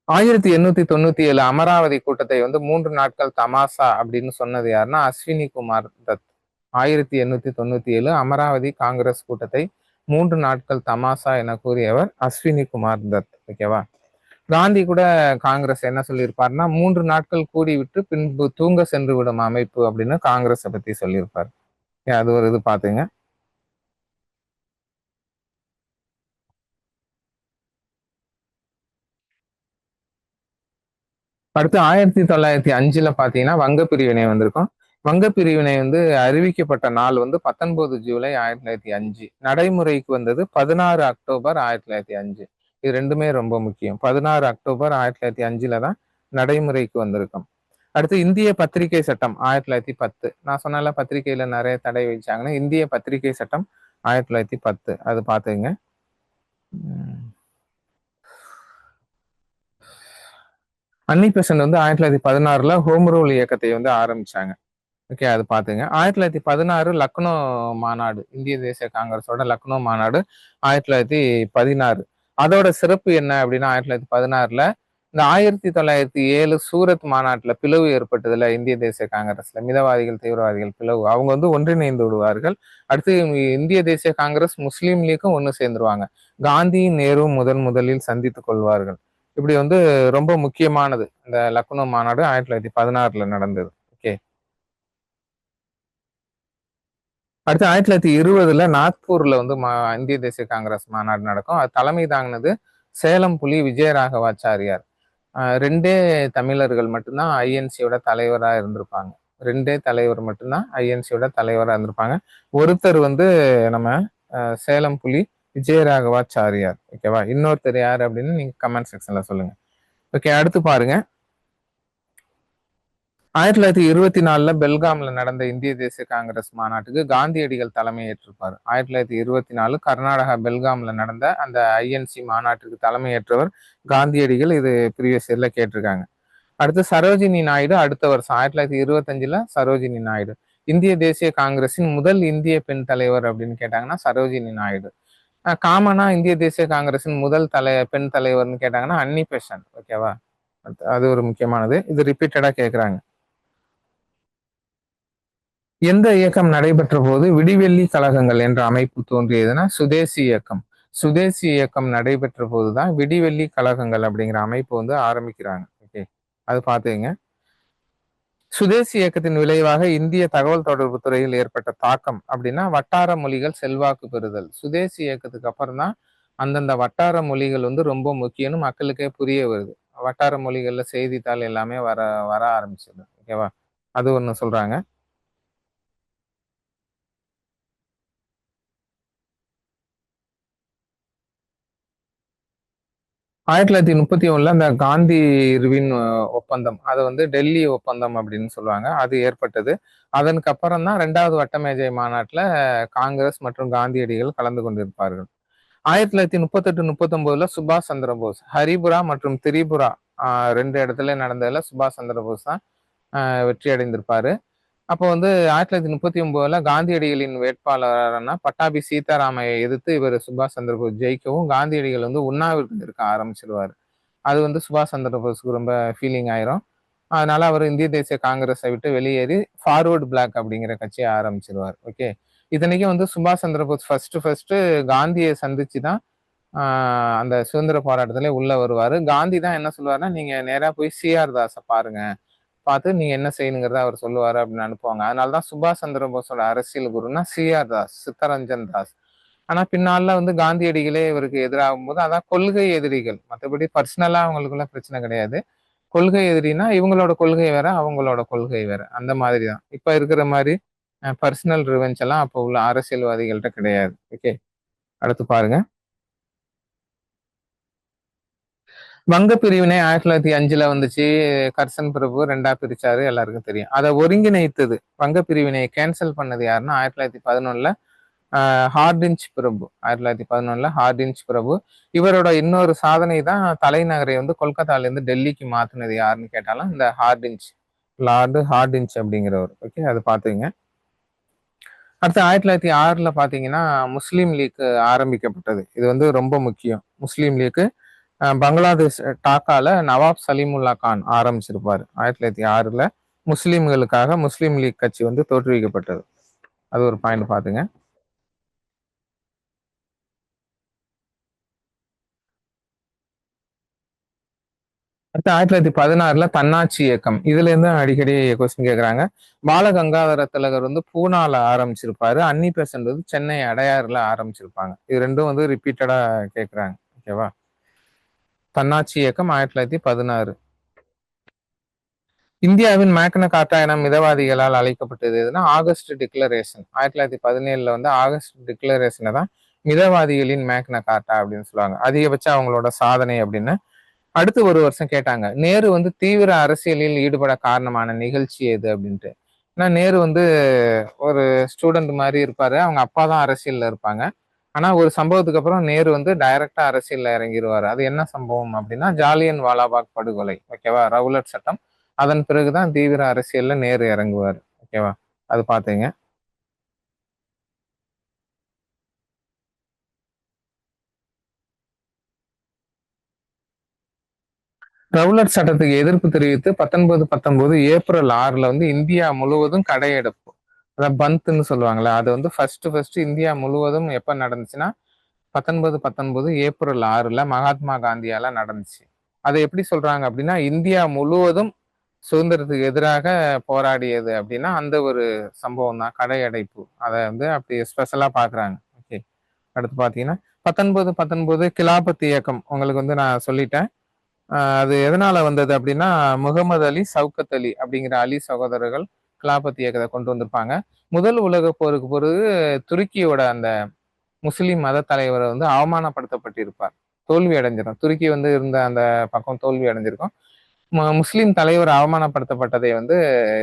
[SPEAKER 1] 1897 அமராவதி கூட்டத்தை வந்து 3 நாட்கள் தமாசா அப்படின்னு சொன்னது யாருன்னா அஸ்வினி குமார் தத். 1897 அமராவதி காங்கிரஸ் கூட்டத்தை 3 நாட்கள் தமாசா என கூறியவர் அஸ்வினி குமார் தத். ஓகேவா? காந்தி கூட காங்கிரஸ் என்ன சொல்லியிருப்பாருன்னா 3 நாட்கள் கூடிவிட்டு பின்பு தூங்க சென்று விடும் அமைப்பு அப்படின்னு காங்கிரஸை பத்தி சொல்லியிருப்பாரு. அது ஒரு இது பாத்துங்க. அடுத்து 1905 பாத்தீங்கன்னா வங்க பிரிவினை வந்திருக்கும். வங்க பிரிவினை வந்து அறிவிக்கப்பட்ட நாள் வந்து 19 ஜூலை 1905. நடைமுறைக்கு வந்தது 16 அக்டோபர் 1905. இது ரெண்டுமே ரொம்ப முக்கியம். 16 அக்டோபர் 1905 தான் நடைமுறைக்கு வந்திருக்கும். அடுத்து இந்திய பத்திரிகை சட்டம் 1910. நான் சொன்னால பத்திரிகையில நிறைய தடை வச்சாங்கன்னா இந்திய பத்திரிகை சட்டம் 1910. அது பாத்துங்க. அன்னி பெசன்ட் வந்து 1916 ஹோம் ரூல் இயக்கத்தை வந்து ஆரம்பிச்சாங்க. ஓகே, அது பாத்துங்க. 1916 லக்னோ மாநாடு, இந்திய தேசிய காங்கிரஸோட லக்னோ மாநாடு 1916. அதோட சிறப்பு என்ன அப்படின்னா 1916 இந்த 1907 சூரத் மாநாட்டுல பிளவு ஏற்பட்டதுல இந்திய தேசிய காங்கிரஸ்ல மிதவாதிகள் தீவிரவாதிகள் பிளவு, அவங்க வந்து ஒன்றிணைந்து விடுவார்கள். அடுத்து இந்திய தேசிய காங்கிரஸ் முஸ்லீம் லீக்கும் ஒண்ணு சேர்ந்துருவாங்க. காந்தி நேரு முதலில் சந்தித்துக் கொள்வார்கள். இப்படி வந்து ரொம்ப முக்கியமானது இந்த லக்னோ மாநாடு 1916 நடந்தது. ஓகே. அடுத்து 1920 நாக்பூர்ல வந்து இந்திய தேசிய காங்கிரஸ் மாநாடு நடக்கும். அது தலைமை தாங்கினது சேலம் புலி விஜயராகவாச்சாரியார். ரெண்டே தமிழர்கள் மட்டும்தான் ஐஎன்சியோட தலைவராக இருந்திருப்பாங்க. ரெண்டே தலைவர் மட்டும்தான் ஐஎன்சியோட தலைவராக இருந்திருப்பாங்க. ஒருத்தர் வந்து நம்ம சேலம் புலி விஜயராகவாச்சாரியார். ஓகேவா? இன்னொருத்தர் யார் அப்படின்னு நீங்க கமெண்ட் செக்ஷன்ல சொல்லுங்க. ஓகே, அடுத்து பாருங்க. 1924 பெல்காம்ல நடந்த இந்திய தேசிய காங்கிரஸ் மாநாட்டுக்கு காந்தியடிகள் தலைமை ஏற்றிருப்பார். 1924 கர்நாடகா பெல்காம்ல நடந்த அந்த ஐஎன்சி மாநாட்டுக்கு தலைமை ஏற்றவர் காந்தியடிகள். இது ப்ரீவியஸ் இயர்ல கேட்டிருக்காங்க. அடுத்து சரோஜினி நாயுடு அடுத்த வருஷம் 1925 சரோஜினி நாயுடு இந்திய தேசிய காங்கிரஸின் முதல் இந்திய பெண் தலைவர் அப்படின்னு கேட்டாங்கன்னா சரோஜினி நாயுடு. காமனா இந்திய தேசிய காங்கிரஸின் முதல் பெண் தலைவர்னு கேட்டாங்கன்னா அன்னி பெசன்ட். ஓகேவா? அது ஒரு முக்கியமானது. இது ரிப்பீட்டடா கேட்கிறாங்க. எந்த இயக்கம் நடைபெற்ற போது விடிவெள்ளி கழகங்கள் என்ற அமைப்பு தோன்றியதுன்னா சுதேசி இயக்கம். சுதேசி இயக்கம் நடைபெற்ற போதுதான் விடிவெள்ளி கழகங்கள் அப்படிங்கிற அமைப்பு வந்து ஆரம்பிக்கிறாங்க. ஓகே. அது பாத்துங்க. சுதேசி இயக்கத்தின் விளைவாக இந்திய தகவல் தொடர்பு துறையில் ஏற்பட்ட தாக்கம் அப்படின்னா வட்டார மொழிகள் செல்வாக்கு பெறுதல். சுதேசி இயக்கத்துக்கு அப்புறம் தான் அந்தந்த வட்டார மொழிகள் வந்து ரொம்ப முக்கியம்னு மக்களுக்கே புரிய வருது. வட்டார மொழிகள்ல செய்தித்தாள் எல்லாமே வர வர ஆரம்பிச்சது. ஓகேவா? அது ஒண்ணு சொல்றாங்க. 1931ல அந்த காந்தி இர்வின் ஒப்பந்தம். அது வந்து டெல்லி ஒப்பந்தம் அப்படின்னு சொல்லுவாங்க. அது ஏற்பட்டது. அதற்கு அப்புறம் தான் 2வது வட்டமேஜை மாநாட்டுல காங்கிரஸ் மற்றும் காந்தியடிகள் கலந்து கொண்டிருப்பார்கள். 1938, 39ல சுபாஷ் சந்திர போஸ், ஹரிபுரா மற்றும் திரிபுரா 2 இடத்துல நடந்ததுல சுபாஷ் சந்திர போஸ் தான் வெற்றி அடைந்திருப்பாரு. அப்போ வந்து 1939ல காந்தியடிகளின் வேட்பாளரான பட்டாபி சீதாராமைய எதிர்த்து இவர் சுபாஷ் சந்திர போஸ் ஜெயிக்கவும், காந்தியடிகள் வந்து உண்ணாவிரதம் இருக்க ஆரம்பிச்சிருவாரு. அது வந்து சுபாஷ் சந்திர போஸ்க்கு ரொம்ப ஃபீலிங் ஆயிரும். அதனால அவர் இந்திய தேசிய காங்கிரஸை விட்டு வெளியேறி ஃபார்வர்ட் பிளாக் அப்படிங்கிற கட்சியை ஆரம்பிச்சிருவார். ஓகே. இத்தனைக்கும் வந்து சுபாஷ் சந்திர போஸ் ஃபர்ஸ்ட் காந்தியை சந்திச்சு தான் அந்த சுதந்திர போராட்டத்திலே உள்ள வருவாரு. காந்தி தான் என்ன சொல்லுவாருன்னா, நீங்க நேரா போய் சி.ஆர். தாஸை பாருங்க. பார்த்து நீங்க என்ன செய்யணுங்கிறத அவர் சொல்லுவாரு அப்படின்னு அனுப்புவாங்க. அதனாலதான் சுபாஷ் சந்திர போஸோட அரசியல் குருன்னா சி.ஆர். தாஸ், சித்தரஞ்சன் தாஸ். ஆனா பின்னால வந்து காந்தியடிகளே இவருக்கு எதிராகும் போது அதான் கொள்கை எதிரிகள். மற்றபடி பர்சனலா அவங்களுக்குள்ள பிரச்சனை கிடையாது. கொள்கை எதிரினா இவங்களோட கொள்கை வேற, அவங்களோட கொள்கை வேற. அந்த மாதிரி தான். இப்ப இருக்கிற மாதிரி பர்சனல் ரிவெஞ்ச் எல்லாம் அப்ப உள்ள அரசியல்வாதிகள்ட்ட கிடையாது. ஓகே. அடுத்து பாருங்க. வங்க பிரிவினை 1905ல வந்துச்சு. கர்சன் பிரபு 2ஆ பிரிச்சாரு. எல்லாருக்கும் தெரியும். அதை ஒருங்கிணைத்தது, வங்க பிரிவினையை கேன்சல் பண்ணது யாருன்னா 1911ல ஹார்டின்ச் பிரபு. 1911ல ஹார்டின்ச் பிரபு. இவரோட இன்னொரு சாதனை தான் தலைநகரை வந்து கொல்கத்தால இருந்து டெல்லிக்கு மாத்துனது யாருன்னு கேட்டாலும் இந்த ஹார்டின்ச், லார்டு ஹார்டின்ச் அப்படிங்கிறவர். ஓகே, அது பாத்துங்க. அடுத்து 1906ல பாத்தீங்கன்னா முஸ்லீம் லீக் ஆரம்பிக்கப்பட்டது. இது வந்து ரொம்ப முக்கியம். முஸ்லீம் லீக் பங்களாதேஷ் டாக்கால நவாப் சலீமுல்லா கான் ஆரம்பிச்சிருப்பாரு 1906ல. முஸ்லீம்களுக்காக முஸ்லீம் லீக் கட்சி வந்து தோற்றுவிக்கப்பட்டது. அது ஒரு பாயிண்ட் பாத்துங்க. அடுத்து 1916ல தன்னாட்சி இயக்கம். இதுல இருந்து அடிக்கடி கொஸ்டின் கேக்குறாங்க. பால கங்காதர திலகர் வந்து பூனால ஆரம்பிச்சிருப்பாரு. அன்னி பெசன்ட் வந்து சென்னை அடையாறுல ஆரம்பிச்சிருப்பாங்க. இது ரெண்டும் வந்து ரிப்பீட்டடா கேக்குறாங்க. ஓகேவா? தன்னாட்சி இயக்கம் 1916. இந்தியாவின் மேக்னா கார்ட்டா என மிதவாதிகளால் அழைக்கப்பட்டது எதுனா ஆகஸ்ட் டிக்ளரேஷன். 1917ல வந்து ஆகஸ்ட் டிக்ளரேஷனை தான் மிதவாதிகளின் மேக்னா கார்ட்டா அப்படின்னு சொல்லுவாங்க. அதிகபட்ச அவங்களோட சாதனை அப்படின்னு. அடுத்து ஒரு வருஷம் கேட்டாங்க, நேரு வந்து தீவிர அரசியலில் ஈடுபட காரணமான நிகழ்ச்சி எது அப்படின்ட்டு. ஏன்னா நேரு வந்து ஒரு ஸ்டூடெண்ட் மாதிரி இருப்பாரு. அவங்க அப்பா தான் அரசியல்ல இருப்பாங்க. ஆனா ஒரு சம்பவத்துக்கு அப்புறம் நேரு வந்து டைரக்டா அரசியல்ல இறங்கிடுவாரு. அது என்ன சம்பவம் அப்படின்னா ஜாலியன் வாலாபாக் படுகொலை. ஓகேவா? ரவுலட் சட்டம். அதன் பிறகுதான் தீவிர அரசியல்ல நேரு இறங்குவாரு. ஓகேவா? அது பாத்தீங்க. ரவுலட் சட்டத்துக்கு எதிர்ப்பு தெரிவித்து 1919 ஏப்ரல் 6ல வந்து இந்தியா முழுவதும் கடையெடுப்பு. அதான் பந்த்ன்னு சொல்லுவாங்கல்ல. அது வந்து ஃபர்ஸ்ட் இந்தியா முழுவதும் எப்ப நடந்துச்சுன்னா 1919 ஏப்ரல் 6ல மகாத்மா காந்தியால நடந்துச்சு. அதை எப்படி சொல்றாங்க அப்படின்னா இந்தியா முழுவதும் சுதந்திரத்துக்கு எதிராக போராடியது அப்படின்னா அந்த ஒரு சம்பவம் தான் கடையடைப்பு. அதை வந்து அப்படி ஸ்பெஷலா பாக்குறாங்க. ஓகே. அடுத்து பாத்தீங்கன்னா 1919 கிலாபத் இயக்கம். உங்களுக்கு வந்து நான் சொல்லிட்டேன். அது எதனால வந்தது அப்படின்னா முகமது அலி, சவுக்கத் அலி அப்படிங்கிற அலி சகோதரர்கள் கிலாபத் இயக்கத்தை கொண்டு வந்திருப்பாங்க. முதல் உலக போருக்கு பிறகு துருக்கியோட அந்த முஸ்லிம் மத தலைவரை வந்து அவமானப்படுத்தப்பட்டிருப்பார். தோல்வி அடைஞ்சிடும். துருக்கி வந்து இருந்த அந்த பக்கம் தோல்வி அடைஞ்சிருக்கும். முஸ்லிம் தலைவர் அவமானப்படுத்தப்பட்டதை வந்து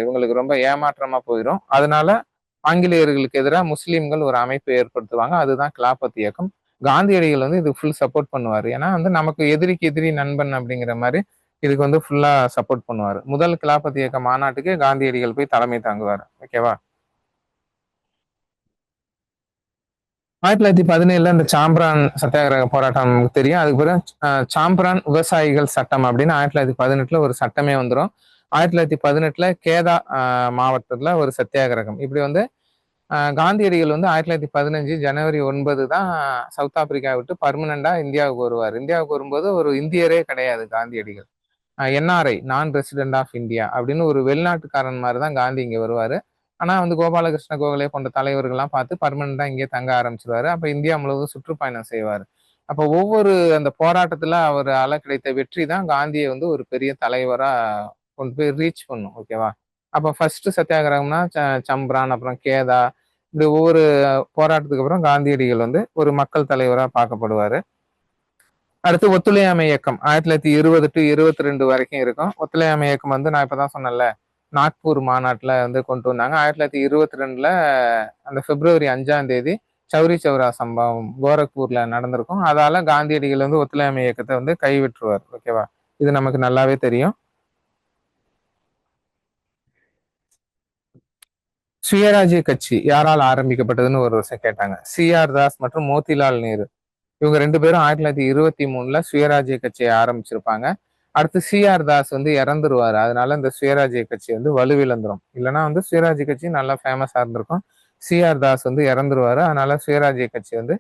[SPEAKER 1] இவங்களுக்கு ரொம்ப ஏமாற்றமா போயிடும். அதனால ஆங்கிலேயர்களுக்கு எதிராக முஸ்லிம்கள் ஒரு அமைப்பை ஏற்படுத்துவாங்க. அதுதான் கிலாபத் இயக்கம். காந்தியடிகள் வந்து இது ஃபுல் சப்போர்ட் பண்ணுவாரு. ஏன்னா வந்து நமக்கு எதிரிக்கு எதிரி நண்பன் அப்படிங்கிற மாதிரி இதுக்கு வந்து ஃபுல்லா சப்போர்ட் பண்ணுவாரு. முதல் கிலாபத் இயக்க மாநாட்டுக்கு காந்தியடிகள் போய் தலைமை தாங்குவார். ஓகேவா? 1917ல இந்த சாம்பிரான் சத்தியாகிரக போராட்டம் நமக்கு தெரியும். அதுக்கு பிறகு சாம்பிரான் விவசாயிகள் சட்டம் அப்படின்னு 1918ல ஒரு சட்டமே வந்துடும். 1918ல கேதா மாவட்டத்துல ஒரு சத்தியாகிரகம். இப்படி வந்து காந்தியடிகள் வந்து 1915 ஜனவரி 9 தான் சவுத் ஆப்பிரிக்கா விட்டு பர்மனண்டா இந்தியாவுக்கு வருவார். இந்தியாவுக்கு வரும்போது ஒரு இந்தியரே கிடையாது காந்தியடிகள். என்ஆர்ஐ, நான் ரெசிடென்ட் ஆஃப் இந்தியா அப்படின்னு ஒரு வெளிநாட்டுக்காரன் மாதிரி தான் காந்தி இங்கே வருவார். ஆனால் வந்து கோபாலகிருஷ்ண கோகலே போன்ற தலைவர்கள்லாம் பார்த்து பர்மனெண்டாக இங்கே தங்க ஆரம்பிச்சிருவாரு. அப்போ இந்தியா முழுவதும் சுற்றுப்பயணம் செய்வார். அப்போ ஒவ்வொரு அந்த போராட்டத்தில் அவரால் கிடைத்த வெற்றி தான் காந்தியை வந்து ஒரு பெரிய தலைவராக கொண்டு போய் ரீச் பண்ணும். ஓகேவா? அப்போ ஃபர்ஸ்ட் சத்தியாகிரகம்னா சம்பரான், அப்புறம் கேதா, இப்படி ஒவ்வொரு போராட்டத்துக்கு அப்புறம் காந்தியடிகள் வந்து ஒரு மக்கள் தலைவராக பார்க்கப்படுவார். அடுத்து ஒத்துழையாமை இயக்கம் 1920 டு 22 வரைக்கும் இருக்கும். ஒத்துழையாமை இயக்கம் வந்து நான் இப்பதான் சொன்னேன்ல, நாக்பூர் மாநாட்டில் வந்து கொண்டு வந்தாங்க. 1922ல அந்த பிப்ரவரி 5ஆம் தேதி சௌரி சௌரா சம்பவம் கோரக்பூர்ல நடந்திருக்கும். அதால காந்தியடிகள் வந்து ஒத்துழையாமை இயக்கத்தை வந்து கைவிட்டுருவார். ஓகேவா? இது நமக்கு நல்லாவே தெரியும். சுயராஜ்ய கட்சி யாரால் ஆரம்பிக்கப்பட்டதுன்னு ஒரு வருஷம் கேட்டாங்க. சி.ஆர். தாஸ் மற்றும் மோதிலால் நேரு, இவங்க 2 பேரும் 1923ல சுயராஜ்ய கட்சியை ஆரம்பிச்சிருப்பாங்க. அடுத்து சி.ஆர். தாஸ் வந்து இறந்துருவாரு. அதனால இந்த சுயராஜ்ய கட்சி வந்து வலுவிழந்துரும். இல்லைன்னா வந்து சுயராஜ்ய கட்சி நல்லா ஃபேமஸா இருந்திருக்கும். சி.ஆர். தாஸ் வந்து இறந்துருவாரு. அதனால சுயராஜ்ய கட்சி வந்து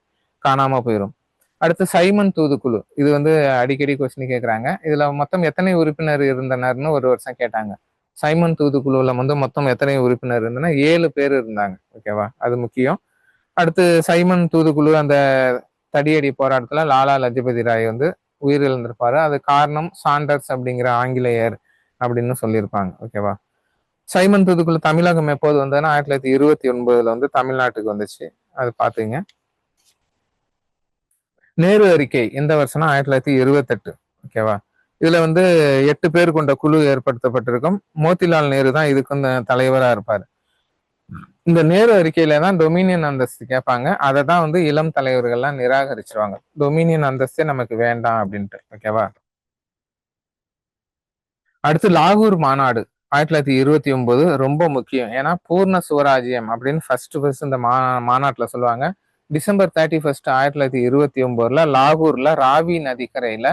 [SPEAKER 1] காணாம போயிடும். அடுத்து சைமன் தூதுக்குழு, இது வந்து அடிக்கடி கொஸ்டின் கேட்குறாங்க. இதுல மொத்தம் எத்தனை உறுப்பினர் இருந்தனர்னு ஒரு வருஷம் கேட்டாங்க. சைமன் தூதுக்குழுல வந்து மொத்தம் எத்தனை உறுப்பினர் இருந்தனா 7 பேர் இருந்தாங்க. ஓகேவா? அது முக்கியம். அடுத்து சைமன் தூதுக்குழு அந்த தடியடி போராட்டத்துல லாலா லஜபதி ராய் வந்து உயிரிழந்திருப்பாரு. அது காரணம் சாண்டர்ஸ் அப்படிங்கிற ஆங்கிலேயர் அப்படின்னு சொல்லியிருப்பாங்க. ஓகேவா? சைமன் தூதுக்குழு தமிழகம் எப்போது வந்ததுன்னா 1929ல வந்து தமிழ்நாட்டுக்கு வந்துச்சு. அது பாத்துங்க. நேரு அறிக்கை எந்த வருஷம்னா 1928. ஓகேவா? இதுல வந்து 8 பேர் கொண்ட குழு ஏற்படுத்தப்பட்டிருக்கும். மோதிலால் நேரு தான் இதுக்கு தலைவரா இருப்பாரு. இந்த நேரு அறிக்கையில தான் டொமினியன் அந்தஸ்து கேட்பாங்க. அதை தான் வந்து இளம் தலைவர்கள்லாம் நிராகரிச்சிருவாங்க. டொமினியன் அந்தஸ்தே நமக்கு வேண்டாம் அப்படின்ட்டு. ஓகேவா? அடுத்து லாகூர் மாநாடு 1929 ரொம்ப முக்கியம். ஏன்னா பூர்ண சுவராஜ்யம் அப்படின்னு ஃபர்ஸ்ட் இந்த மாநாட்டுல சொல்லுவாங்க. டிசம்பர் 31 1929ல லாகூர்ல ராவி நதிக்கரையில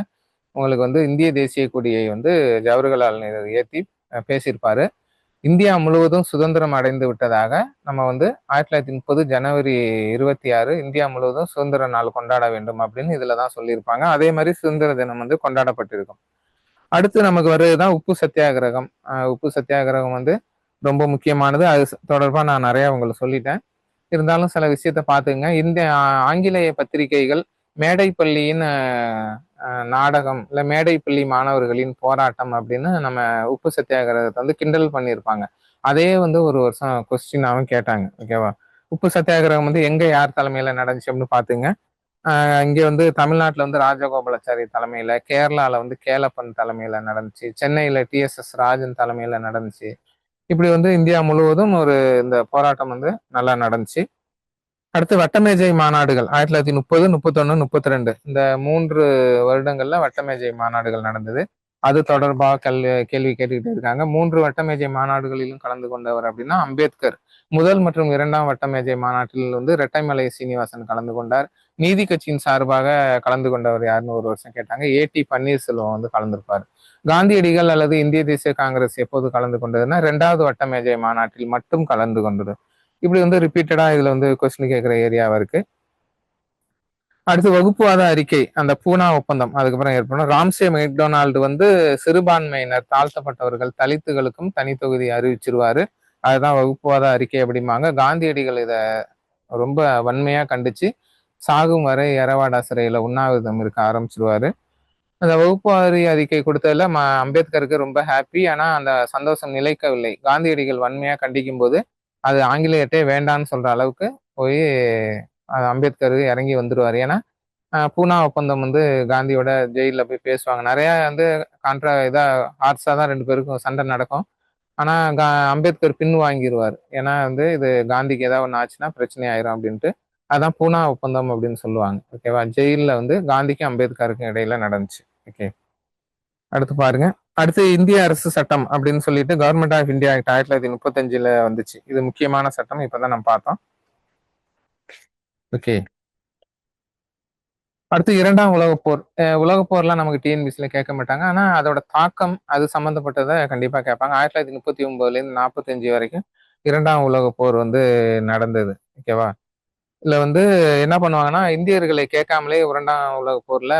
[SPEAKER 1] உங்களுக்கு வந்து இந்திய தேசிய கொடியை வந்து ஜவஹர்லால் நேரு ஏற்றி பேசியிருப்பாரு. இந்தியா முழுவதும் சுதந்திரம் அடைந்து விட்டதாக நம்ம வந்து 1930 ஜனவரி 26 இந்தியா முழுவதும் சுதந்திர நாள் கொண்டாட வேண்டும் அப்படின்னு இதுல தான் சொல்லியிருப்பாங்க. அதே மாதிரி சுதந்திர தினம் வந்து கொண்டாடப்பட்டிருக்கும். அடுத்து நமக்கு வர்றதுதான் உப்பு சத்தியாகிரகம். உப்பு சத்தியாகிரகம் வந்து ரொம்ப முக்கியமானது. அது தொடர்பா நான் நிறைய உங்களுக்கு சொல்லிட்டேன். இருந்தாலும் சில விஷயத்த பார்த்துங்க. இந்த ஆங்கிலேய பத்திரிகைகள் மேடைப்பள்ளியின் நாடகம் இல்லை மேடைப்பள்ளி மாணவர்களின் போராட்டம் அப்படின்னு நம்ம உப்பு சத்தியாகிரகத்தை வந்து கிண்டல் பண்ணியிருப்பாங்க. அதே வந்து ஒரு வருஷம் கொஸ்டினாவும் கேட்டாங்க. ஓகேவா? உப்பு சத்தியாகிரகம் வந்து எங்க யார் தலைமையில நடந்துச்சு அப்படின்னு பாத்துங்க. இங்க வந்து தமிழ்நாட்டுல வந்து ராஜகோபாலாச்சாரி தலைமையில, கேரளால வந்து கேலப்பன் தலைமையில நடந்துச்சு, சென்னையில டி.எஸ்.எஸ். ராஜன் தலைமையில நடந்துச்சு. இப்படி வந்து இந்தியா முழுவதும் ஒரு இந்த போராட்டம் வந்து நல்லா நடந்துச்சு. அடுத்து வட்டமேஜை மாநாடுகள் 1930, 31, 32 இந்த 3 வருடங்கள்ல வட்டமேஜை மாநாடுகள் நடந்தது. அது தொடர்பாக கேள்வி கேட்டுக்கிட்டு இருக்காங்க. 3 வட்டமேஜை மாநாடுகளிலும் கலந்து கொண்டவர் அப்படின்னா அம்பேத்கர். முதல் மற்றும் 2ஆம் வட்டமேஜை மாநாட்டில் வந்து ரெட்டைமலை சீனிவாசன் கலந்து கொண்டார். நீதி கட்சியின் சார்பாக கலந்து கொண்டவர் யாருன்னு ஒரு வருஷம் கேட்டாங்க. ஏ.டி. பன்னீர்செல்வம் வந்து கலந்திருப்பார். காந்தியடிகள் அல்லது இந்திய தேசிய காங்கிரஸ் எப்போது கலந்து கொண்டதுன்னா 2வது வட்டமேஜை மாநாட்டில் மட்டும் கலந்து கொண்டது. இப்படி வந்து ரிப்பீட்டடா இதுல வந்து கொஸ்டின் கேட்கிற ஏரியாவா இருக்கு. அடுத்து வகுப்புவாத அறிக்கை, அந்த பூனா ஒப்பந்தம் அதுக்கப்புறம் ஏற்படும். ராம்சே மெக்டொனால்டு வந்து சிறுபான்மையினர், தாழ்த்தப்பட்டவர்கள், தலித்துகளுக்கும் தனி தொகுதி அறிவிச்சிருவாரு. அதுதான் வகுப்புவாத அறிக்கை அப்படிம்பாங்க. காந்தியடிகள் இத ரொம்ப வன்மையா கண்டிச்சு சாகும் வரை எரவாடா சிறையில உண்ணாவிரதம் இருக்க ஆரம்பிச்சிருவாரு. அந்த வகுப்புவாரி அறிக்கை கொடுத்ததுல அம்பேத்கருக்கு ரொம்ப ஹாப்பி. ஆனா அந்த சந்தோஷம் நிலைக்கவில்லை. காந்தியடிகள் வன்மையா கண்டிக்கும் போது அது ஆங்கிலேயர்கிட்டே வேண்டான்னு சொல்ற அளவுக்கு போய் அம்பேத்கர் இறங்கி வந்துருவாரு. ஏன்னா பூனா ஒப்பந்தம் வந்து காந்தியோட ஜெயில போய் பேசுவாங்க. நிறைய வந்து இதா ஹார்ஸா தான் 2 பேருக்கும் சண்டை நடக்கும். ஆனா அம்பேத்கர் பின் வாங்கிடுவார். ஏன்னா வந்து இது காந்திக்கு ஏதாவது ஒன்று ஆச்சுன்னா பிரச்சனை ஆயிரும் அப்படின்ட்டு. அதான் பூனா ஒப்பந்தம் அப்படின்னு சொல்லுவாங்க. ஓகேவா? ஜெயில வந்து காந்திக்கும் அம்பேத்கருக்கும் இடையில நடந்துச்சு. ஓகே, அடுத்து பாருங்க. அடுத்து இந்திய அரசு சட்டம் அப்படின்னு சொல்லிட்டு கவர்மெண்ட் ஆஃப் இந்தியா ஆக்ட் 1935ல வந்துச்சு. இது முக்கியமான சட்டம். இப்பதான் நம்ம பார்த்தோம். ஓகே, அடுத்து 2ஆம் உலகப் போர். உலகப் போர்லாம் நமக்கு டிஎன்பிசில கேட்க மாட்டாங்க. ஆனா அதோட தாக்கம் அது சம்மந்தப்பட்டதை கண்டிப்பா கேட்பாங்க. 1939ல இருந்து 45 வரைக்கும் 2ஆம் உலகப் போர் வந்து நடந்தது. ஓகேவா? இதுல வந்து என்ன பண்ணுவாங்கன்னா, இந்தியர்களை கேட்காமலே 2ஆம் உலகப் போர்ல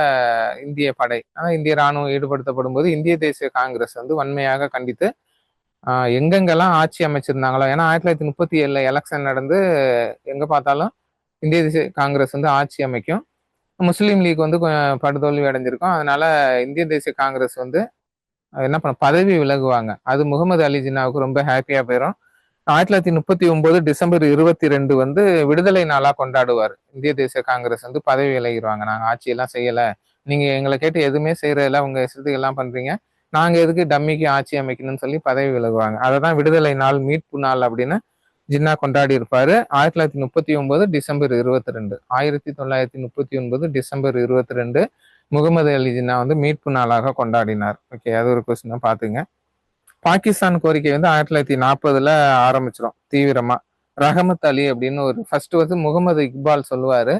[SPEAKER 1] இந்திய படை, இந்திய ராணுவம் ஈடுபடுத்தப்படும்போது, இந்திய தேசிய காங்கிரஸ் வந்து வன்மையாக கண்டித்து, எங்கெங்கெல்லாம் ஆட்சி அமைச்சிருந்தாங்களோ ஏன்னா 1937ல எலெக்ஷன் நடந்து எங்க பார்த்தாலும் இந்திய தேசிய காங்கிரஸ் வந்து ஆட்சி அமைக்கும். முஸ்லீம் லீக் வந்து படுதோல்வி அடைஞ்சிருக்கும். அதனால இந்திய தேசிய காங்கிரஸ் வந்து என்ன பண்ண பதவி விலகுவாங்க. அது முகமது அலி ஜின்னாவுக்கு ரொம்ப ஹாப்பியா போயிரும். 1939 டிசம்பர் 22 வந்து விடுதலை நாளா கொண்டாடுவார். இந்திய தேசிய காங்கிரஸ் வந்து பதவி விலகிடுவாங்க. நாங்க ஆட்சியெல்லாம் செய்யல. நீங்க எங்களை கேட்டு எதுவுமே செய்யறதில்ல. உங்க இஷ்டத்துக்கு எல்லாம் பண்றீங்க. நாங்க எதுக்கு டம்மிக்கு ஆட்சி அமைக்கணும்னு சொல்லி பதவி விலகுவாங்க. அததான் விடுதலை நாள், மீட்பு நாள் அப்படின்னு ஜின்னா கொண்டாடி இருப்பாரு. 1939 டிசம்பர் 22. 1939 டிசம்பர் 22 முகமது அலி ஜின்னா வந்து மீட்பு நாளாக கொண்டாடினார். ஓகே, அது ஒரு கொஸ்டின் பாத்துங்க. பாகிஸ்தான் கோரிக்கை வந்து 1940ல ஆரம்பிச்சிடும் தீவிரமா. ரஹமத் அலி அப்படின்னு ஒரு ஃபர்ஸ்ட் வந்து முகமது இக்பால் சொல்லுவாரு.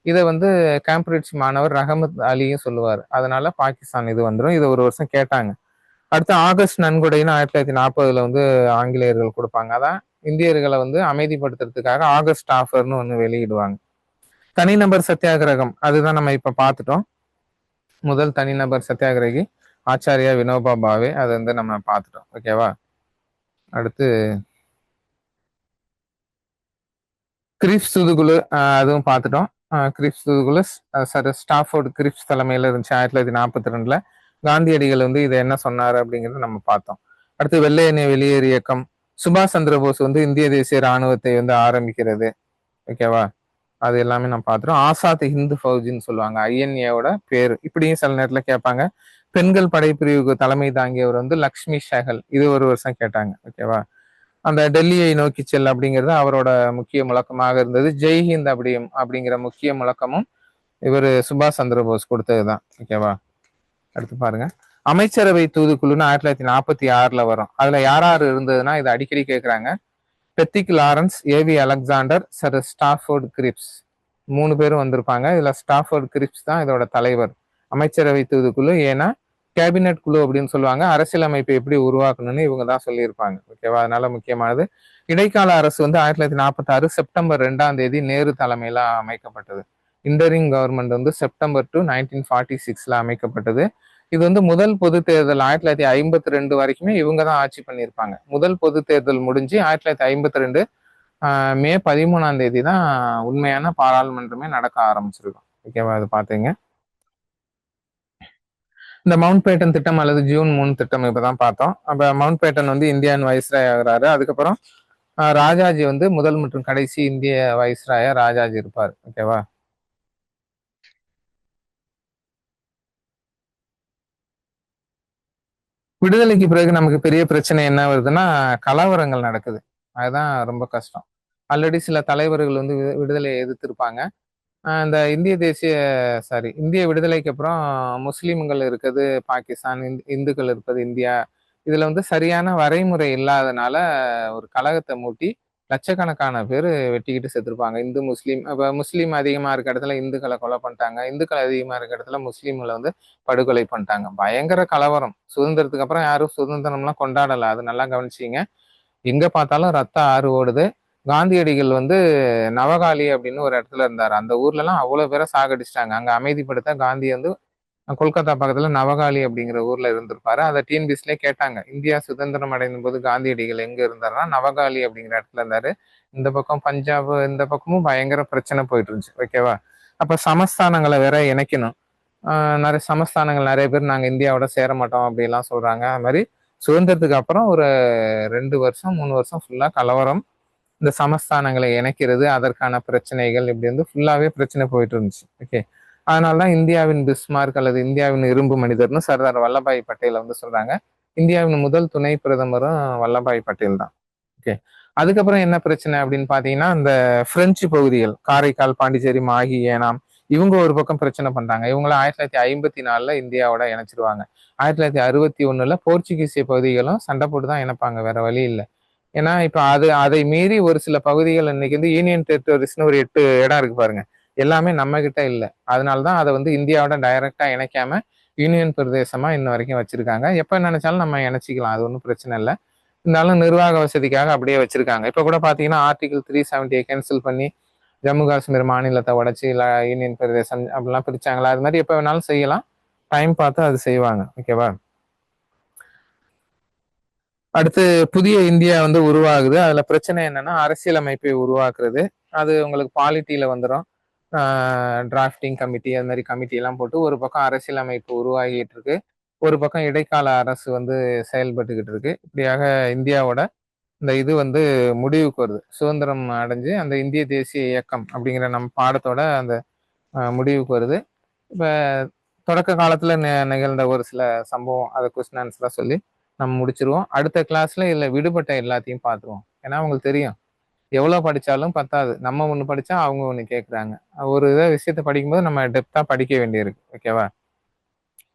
[SPEAKER 1] இதை வந்து கேம்பிரிட்ஜ் மாணவர் ரஹமத் அலியும் சொல்லுவாரு. அதனால பாகிஸ்தான் இது வந்துடும். இதை ஒரு வருஷம் கேட்டாங்க. அடுத்து ஆகஸ்ட் நன்கொடைன்னு 1940ல வந்து ஆங்கிலேயர்கள் கொடுப்பாங்க. அதான் இந்தியர்களை வந்து அமைதிப்படுத்துறதுக்காக ஆகஸ்ட் ஆஃபர்னு ஒன்று வெளியிடுவாங்க. தனிநபர் சத்தியாகிரகம் அதுதான் நம்ம இப்ப பார்த்துட்டோம். முதல் தனிநபர் சத்தியாகிரகி ஆச்சாரியா வினோபா பாவே, அதை வந்து நம்ம பார்த்துட்டோம். ஓகேவா? அடுத்து கிரிப்ஸ் தூதுக்குழு, அதுவும் பார்த்துட்டோம். கிரிப்ஸ் தூதுக்குழு சார் ஸ்டாஃபோர்டு கிரிப்ஸ் தலைமையில் இருந்துச்சு 1942ல. காந்தியடிகள் வந்து இதை என்ன சொன்னார் அப்படிங்கிறத நம்ம பார்த்தோம். அடுத்து வெள்ளையனே வெளியேறு இயக்கம், சுபாஷ் சந்திர போஸ் வந்து இந்திய தேசிய ராணுவத்தை வந்து ஆரம்பிக்கிறது. ஓகேவா? அது எல்லாமே நம்ம பார்த்துட்டோம். ஆசாத் ஹிந்து ஃபௌஜின்னு சொல்லுவாங்க, ஐஎன்ஏவோட பேரு. இப்படியும் சில நேரத்துல கேட்பாங்க. பெண்கள் படைப்பிரிவுக்கு தலைமை தாங்கியவர் வந்து லக்ஷ்மி ஷெகல். இது ஒரு வருஷம் கேட்டாங்க. ஓகேவா? அந்த டெல்லியை நோக்கி செல் அப்படிங்கிறது அவரோட முக்கிய முழக்கமாக இருந்தது. ஜெய்ஹிந்த் அப்படிங்கிற முக்கிய முழக்கமும் இவர் சுபாஷ் சந்திர போஸ் கொடுத்ததுதான். ஓகேவா? அடுத்து பாருங்க. அமைச்சரவை தூதுக்குழுன்னு 1946ல வரும். அதுல யார் யார் இருந்ததுன்னா இது அடிக்கடி கேட்கிறாங்க. Pethick Lawrence, AV Alexander, sir Stafford grips 3 பேரும் வந்திருப்பாங்க. இதுல ஸ்டாஃபோர்டு கிரிப்ஸ் தான் இதோட தலைவர் அமைச்சரவை தூதுக்குழு. ஏன்னா கேபினெட் குழு அப்படின்னு சொல்லுவாங்க. அரசியலமைப்பை எப்படி உருவாக்கணும்னு இவங்க தான் சொல்லியிருப்பாங்க. ஓகேவா? அதனால முக்கியமானது. இடைக்கால அரசு வந்து 1946 செப்டம்பர் 2ஆம் தேதி நேரு தலைமையில அமைக்கப்பட்டது. இன்டரிங் கவர்மெண்ட் வந்து செப்டம்பர் 1946ல அமைக்கப்பட்டது. இது வந்து முதல் பொது தேர்தல் 1952 வரைக்குமே இவங்க தான் ஆட்சி பண்ணியிருப்பாங்க. முதல் பொது தேர்தல் முடிஞ்சு 1952 மே 13ஆம் தேதி தான் உண்மையான பாராளுமன்றமே நடக்க ஆரம்பிச்சிருக்கும். ஓகேவா? அது பாத்தீங்க. இந்த மவுண்ட் பேட்டன் திட்டம் அல்லது ஜூன் 3 திட்டம் இப்பதான் பார்த்தோம். அப்ப மவுண்ட் பேட்டன் வந்து இந்தியன் வைஸ்ராய் ஆகுறாரு. அதுக்கப்புறம் ராஜாஜி வந்து முதல் மற்றும் கடைசி இந்திய வைஸ்ராயா ராஜாஜி இருப்பார். ஓகேவா? விடுதலைக்கு பிறகு நமக்கு பெரிய பிரச்சனை என்ன வருதுன்னா, கலவரங்கள் நடக்குது. அதுதான் ரொம்ப கஷ்டம். ஆல்ரெடி சில தலைவர்கள் வந்து விடுதலையை எதிர்த்திருப்பாங்க. இந்த இந்திய விடுதலைக்கு அப்புறம் முஸ்லீம்கள் இருக்குது பாகிஸ்தான், இந்துக்கள் இருப்பது இந்தியா. இதுல வந்து சரியான வரைமுறை இல்லாதனால ஒரு கலகத்தை மூட்டி லட்சக்கணக்கான பேர் வெட்டிக்கிட்டு செத்துருப்பாங்க. இந்து முஸ்லீம், அப்ப முஸ்லீம் அதிகமா இருக்க இடத்துல இந்துக்களை கொலை பண்ணிட்டாங்க. இந்துக்கள் அதிகமா இருக்க இடத்துல முஸ்லீம்களை வந்து படுகொலை பண்ணிட்டாங்க. பயங்கர கலவரம். சுதந்திரத்துக்கு அப்புறம் யாரும் சுதந்திரம்லாம் கொண்டாடல. அது நல்லா கவனிச்சிங்க. எங்க பார்த்தாலும் ரத்த ஆறு ஓடுது. காந்தியடிகள் வந்து நவகாளி அப்படின்னு ஒரு இடத்துல இருந்தாரு. அந்த ஊர்ல எல்லாம் அவ்வளவு பேரை சாகடிச்சிட்டாங்க. அங்க அமைதிப்படுத்த காந்தி வந்து கொல்கத்தா பக்கத்துல நவகாளி அப்படிங்கிற ஊர்ல இருந்திருப்பாரு. அதை டிஎன்பிஎஸ்ல கேட்டாங்க. இந்தியா சுதந்திரம் அடைந்த போது காந்தியடிகள் எங்க இருந்தாருன்னா நவகாளி அப்படிங்கிற இடத்துல இருந்தாரு. இந்த பக்கம் பஞ்சாப், இந்த பக்கமும் பயங்கர பிரச்சனை போயிட்டு இருந்துச்சு. ஓகேவா? அப்ப சமஸ்தானங்களை வேற இணைக்கணும். நிறைய சமஸ்தானங்கள் நிறைய பேர் நாங்க இந்தியாவோட சேர மாட்டோம் அப்படி எல்லாம் சொல்றாங்க. அது மாதிரி சுதந்திரத்துக்கு அப்புறம் ஒரு 2 வருஷம் 3 வருஷம் ஃபுல்லா கலவரம். இந்த சமஸ்தானங்களை இணைக்கிறது, அதற்கான பிரச்சனைகள், இப்படி வந்து ஃபுல்லாவே பிரச்சனை போயிட்டு இருந்துச்சு. ஓகே, அதனாலதான் இந்தியாவின் பிஸ்மார்க் அல்லது இந்தியாவின் இரும்பு மனிதர்னு சர்தார் வல்லபாய் பட்டேல் வந்து சொல்றாங்க. இந்தியாவின் முதல் துணை பிரதமரும் வல்லபாய் பட்டேல் தான். ஓகே, அதுக்கப்புறம் என்ன பிரச்சனை அப்படின்னு பாத்தீங்கன்னா, இந்த பிரெஞ்சு பகுதிகள் காரைக்கால், பாண்டிச்சேரி, மாஹி, ஏனாம், இவங்க ஒரு பக்கம் பிரச்சனை பண்றாங்க. இவங்கள 1954ல இந்தியாவோட இணைச்சிருவாங்க. 1961ல போர்ச்சுகீசிய பகுதிகளும் சண்டை போட்டு தான் இணைப்பாங்க, வேற வழி இல்லை. ஏன்னா இப்ப அதை மீறி ஒரு சில பகுதிகள் இன்னைக்கு வந்து யூனியன் டெரிட்டரிஸ்னு ஒரு 8 இடம் இருக்கு பாருங்க. எல்லாமே நம்ம கிட்ட இல்லை. அதனாலதான் அதை வந்து இந்தியாவோட டைரக்டா இணைக்காம யூனியன் பிரதேசமா இன்ன வரைக்கும் வச்சிருக்காங்க. எப்ப நினைச்சாலும் நம்ம இணைச்சிக்கலாம், அது ஒன்றும் பிரச்சனை இல்லை. இருந்தாலும் நிர்வாக வசதிக்காக அப்படியே வச்சிருக்காங்க. இப்ப கூட பாத்தீங்கன்னா ஆர்டிகல் 370 கேன்சல் பண்ணி ஜம்மு காஷ்மீர் மாநிலத்தை உடைச்சி இல்லை யூனியன் பிரதேசம் அப்படிலாம் பிரிச்சாங்களா, அது மாதிரி எப்போ வேணாலும் செய்யலாம். டைம் பார்த்து அது செய்வாங்க. ஓகேவா. அடுத்து புதிய இந்தியா வந்து உருவாகுது. அதுல பிரச்சனை என்னன்னா அரசியலமைப்பை உருவாக்குறது. அது உங்களுக்கு பாலிட்டியில வந்துடும். டிராஃப்டிங் கமிட்டி அது மாதிரி கமிட்டி எல்லாம் போட்டு ஒரு பக்கம் அரசியலமைப்பு உருவாகிட்டு இருக்கு, ஒரு பக்கம் இடைக்கால அரசு வந்து செயல்பட்டுக்கிட்டு இருக்கு. இப்படியாக இந்தியாவோட இந்த இது வந்து முடிவுக்கு வருது. சுதந்திரம் அடைஞ்சு அந்த இந்திய தேசிய இயக்கம் அப்படிங்கிற நம்ம பாடத்தோட அந்த முடிவுக்கு வருது. இப்ப தொடக்க காலத்துல நிகழ்ந்த ஒரு சில சம்பவம் அதை கொஸ்டின் ஆன்சரா சொல்லி நம்ம முடிச்சிருவோம். அடுத்த கிளாஸ்ல இதுல விடுபட்ட எல்லாத்தையும் பார்த்துருவோம். ஏன்னா உங்களுக்கு தெரியும், எவ்வளவு படிச்சாலும் பத்தாது. நம்ம ஒண்ணு படிச்சா அவங்க ஒண்ணு கேட்கறாங்க. ஒரு விஷயத்த படிக்கும்போது நம்ம டெப்தா படிக்க வேண்டியிருக்கு. ஓகேவா.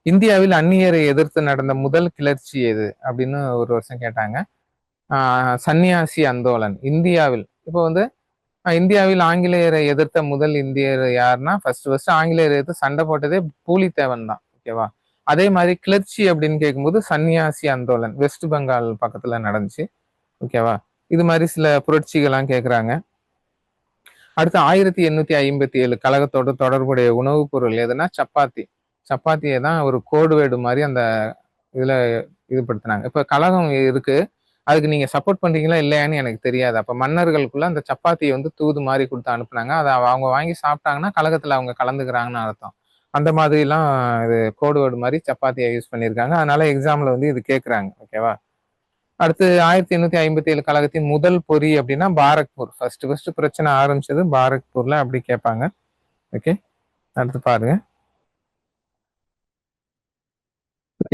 [SPEAKER 1] இந்தியாவில் அந்நியரை எதிர்த்து நடந்த முதல் கிளர்ச்சி எது அப்படின்னு ஒரு வருஷம் கேட்டாங்க. சன்னியாசி அந்தோலன். இந்தியாவில் இப்போ வந்து இந்தியாவில் ஆங்கிலேயரை எதிர்த்த முதல் இந்தியர் யாருன்னா ஃபர்ஸ்ட் ஆங்கிலேயரை எதிர்த்து சண்டை போட்டதே பூலித்தேவன் தான். ஓகேவா. அதே மாதிரி கிளர்ச்சி அப்படின்னு கேட்கும்போது சன்னியாசி அந்தோலன் வெஸ்ட் பெங்கால் பக்கத்துல நடந்துச்சு. ஓகேவா. இது மாதிரி சில புரட்சிகள்லாம் கேட்குறாங்க. அடுத்து 1857 கழகத்தோட தொடர்புடைய உணவுப் பொருள் எதுனா சப்பாத்தி. சப்பாத்தியை தான் ஒரு கோடுவேடு மாதிரி அந்த இதுல இதுபடுத்தினாங்க. இப்ப கழகம் இருக்கு, அதுக்கு நீங்க சப்போர்ட் பண்றீங்களா இல்லையான்னு எனக்கு தெரியாது. அப்ப மன்னர்களுக்குள்ள அந்த சப்பாத்தியை வந்து தூது மாதிரி கொடுத்து அனுப்புனாங்க. அதை அவங்க வாங்கி சாப்பிட்டாங்கன்னா கழகத்துல அவங்க கலந்துக்கிறாங்கன்னு அர்த்தம். அந்த மாதிரி எல்லாம் இது கோடுவேடு மாதிரி சப்பாத்தியை யூஸ் பண்ணியிருக்காங்க. அதனால எக்ஸாம்ல வந்து இது கேட்கறாங்க. ஓகேவா. அடுத்து 1857 கழகத்தின் முதல் பொறி அப்படின்னா பாரக்பூர். ஃபர்ஸ்ட் பிரச்சனை ஆரம்பிச்சது பாரக்பூர்ல, அப்படி கேட்பாங்க. ஓகே. அடுத்து பாருங்க.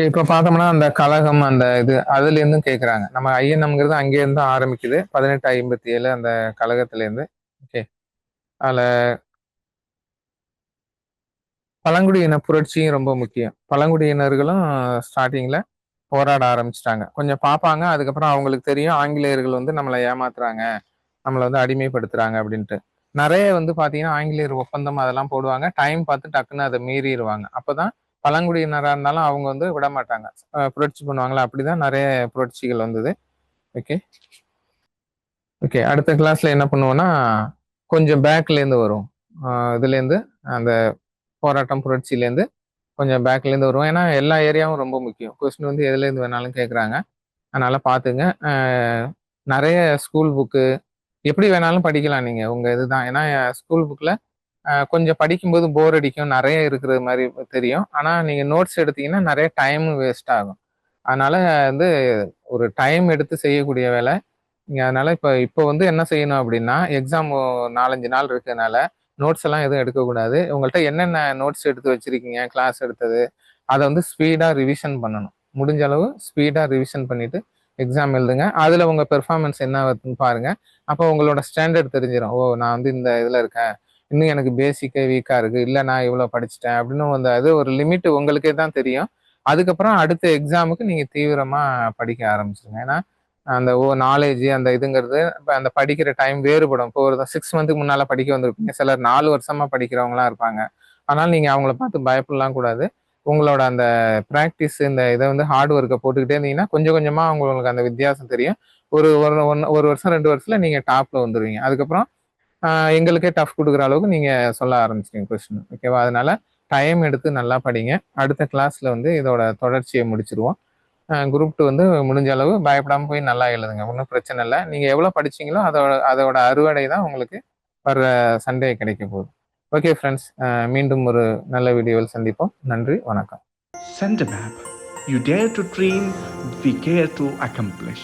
[SPEAKER 1] இப்ப பார்த்தோம்னா அந்த கழகம் அந்த இது அதுல இருந்தும் கேட்கறாங்க. நம்ம ஐஎன்எம்ங்கிறது அங்கே இருந்து ஆரம்பிக்குது 1857 அந்த கழகத்துல இருந்து. ஓகே. அதுல பழங்குடியின புரட்சியும் ரொம்ப முக்கியம். பழங்குடியினர்களும் ஸ்டார்டிங்ல போராட ஆரம்பிச்சிட்டாங்க. கொஞ்சம் பார்ப்பாங்க, அதுக்கப்புறம் அவங்களுக்கு தெரியும் ஆங்கிலேயர்கள் வந்து நம்மளை ஏமாத்துறாங்க, நம்மளை வந்து அடிமைப்படுத்துறாங்க அப்படின்ட்டு. நிறைய வந்து பாத்தீங்கன்னா ஆங்கிலேயர் ஒப்பந்தம் அதெல்லாம் போடுவாங்க. டைம் பார்த்து டக்குன்னு அதை மீறிடுவாங்க. அப்பதான் பழங்குடியினரா இருந்தாலும் அவங்க வந்து விட மாட்டாங்க. புரட்சி பண்ணுவாங்களா, அப்படிதான் நிறைய புரட்சிகள் வந்தது. ஓகே. ஓகே. அடுத்த கிளாஸ்ல என்ன பண்ணுவோம்னா கொஞ்சம் பேக்ல இருந்து வரும். இதுல இருந்து அந்த போராட்டம் புரட்சியில இருந்து கொஞ்சம் பேக்ல இருந்து வருவோம். ஏன்னா எல்லா ஏரியாவும் ரொம்ப முக்கியம். கொஸ்டின் வந்து எதுல இருந்து வேணாலும் கேட்கறாங்க. அதனால பாத்துங்க. நிறைய ஸ்கூல் புக்கு எப்படி வேணாலும் படிக்கலாம் நீங்க, உங்க இதுதான். ஏன்னா ஸ்கூல் புக்ல கொஞ்சம் படிக்கும்போது போர் அடிக்கும், நிறைய இருக்கிறது மாதிரி தெரியும். ஆனா நீங்க நோட்ஸ் எடுத்தீங்கன்னா நிறைய டைம் வேஸ்ட் ஆகும். அதனால வந்து ஒரு டைம் எடுத்து செய்யக்கூடிய வேலை. நீங்க அதனால இப்போ வந்து என்ன செய்யணும் அப்படின்னா எக்ஸாம் 4-5 நாள் இருக்கிறதுனால நோட்ஸ் எல்லாம் எதுவும் எடுக்கக்கூடாது. உங்கள்கிட்ட என்னென்ன நோட்ஸ் எடுத்து வச்சிருக்கீங்க கிளாஸ் எடுத்தது அதை வந்து ஸ்பீடா ரிவிஷன் பண்ணணும். முடிஞ்ச அளவு ஸ்பீடா ரிவிஷன் பண்ணிட்டு எக்ஸாம் எழுதுங்க. அதுல உங்க பெர்ஃபார்மன்ஸ் என்ன வருதுன்னு பாருங்க. அப்போ உங்களோட ஸ்டாண்டர்ட் தெரிஞ்சிடும். ஓ, நான் வந்து இந்த இதுல இருக்கேன், இன்னும் எனக்கு பேசிக்கே வீக்கா இருக்கு, இல்ல நான் இவ்வளவு படிச்சுட்டேன் அப்படின்னு அந்த அது ஒரு லிமிட் உங்களுக்கே தான் தெரியும். அதுக்கப்புறம் அடுத்த எக்ஸாமுக்கு நீங்க தீவிரமா படிக்க ஆரம்பிச்சிருங்க. ஏன்னா அந்த நாலேஜ் அந்த இதுங்கிறது இப்போ அந்த படிக்கிற டைம் வேறுபடும். இப்போ ஒரு 6 மந்த்துக்கு முன்னால படிக்க வந்திருப்பீங்க, சிலர் 4 வருஷமா படிக்கிறவங்களா இருப்பாங்க. ஆனால் நீங்க அவங்கள பார்த்து பயப்படலாம் கூடாது. உங்களோட அந்த ப்ராக்டிஸ் இந்த இதை வந்து ஹார்ட் ஒர்க்கை போட்டுக்கிட்டே இருந்தீங்கன்னா கொஞ்சம் கொஞ்சமா உங்களுக்கு அந்த வித்தியாசம் தெரியும். ஒரு ஒரு வருஷம் 2 வருஷத்துல நீங்க டாப்ல வந்துருவீங்க. அதுக்கப்புறம் எங்களுக்கே டஃப் கொடுக்குற அளவுக்கு நீங்க சொல்ல ஆரம்பிச்சிட்டீங்க கொஸ்டின். ஓகேவா. அதனால டைம் எடுத்து நல்லா படிங்க. அடுத்த கிளாஸ்ல வந்து இதோட தொடர்ச்சியை முடிச்சிருவோம். குரூப் 2 வந்து முடிஞ்ச அளவு பயப்படாம போய் நல்லா எழுதுங்க. ஒன்றும் பிரச்சனை இல்லை. நீங்க எவ்வளவு படிச்சீங்களோ அதோட அதோட அறுவடை தான் உங்களுக்கு வர்ற சண்டே கிடைக்க போகுது. ஓகே ஃப்ரெண்ட்ஸ், மீண்டும் ஒரு நல்ல வீடியோவில் சந்திப்போம். நன்றி, வணக்கம்.
[SPEAKER 2] Send a map. You dare to dream, we care to accomplish.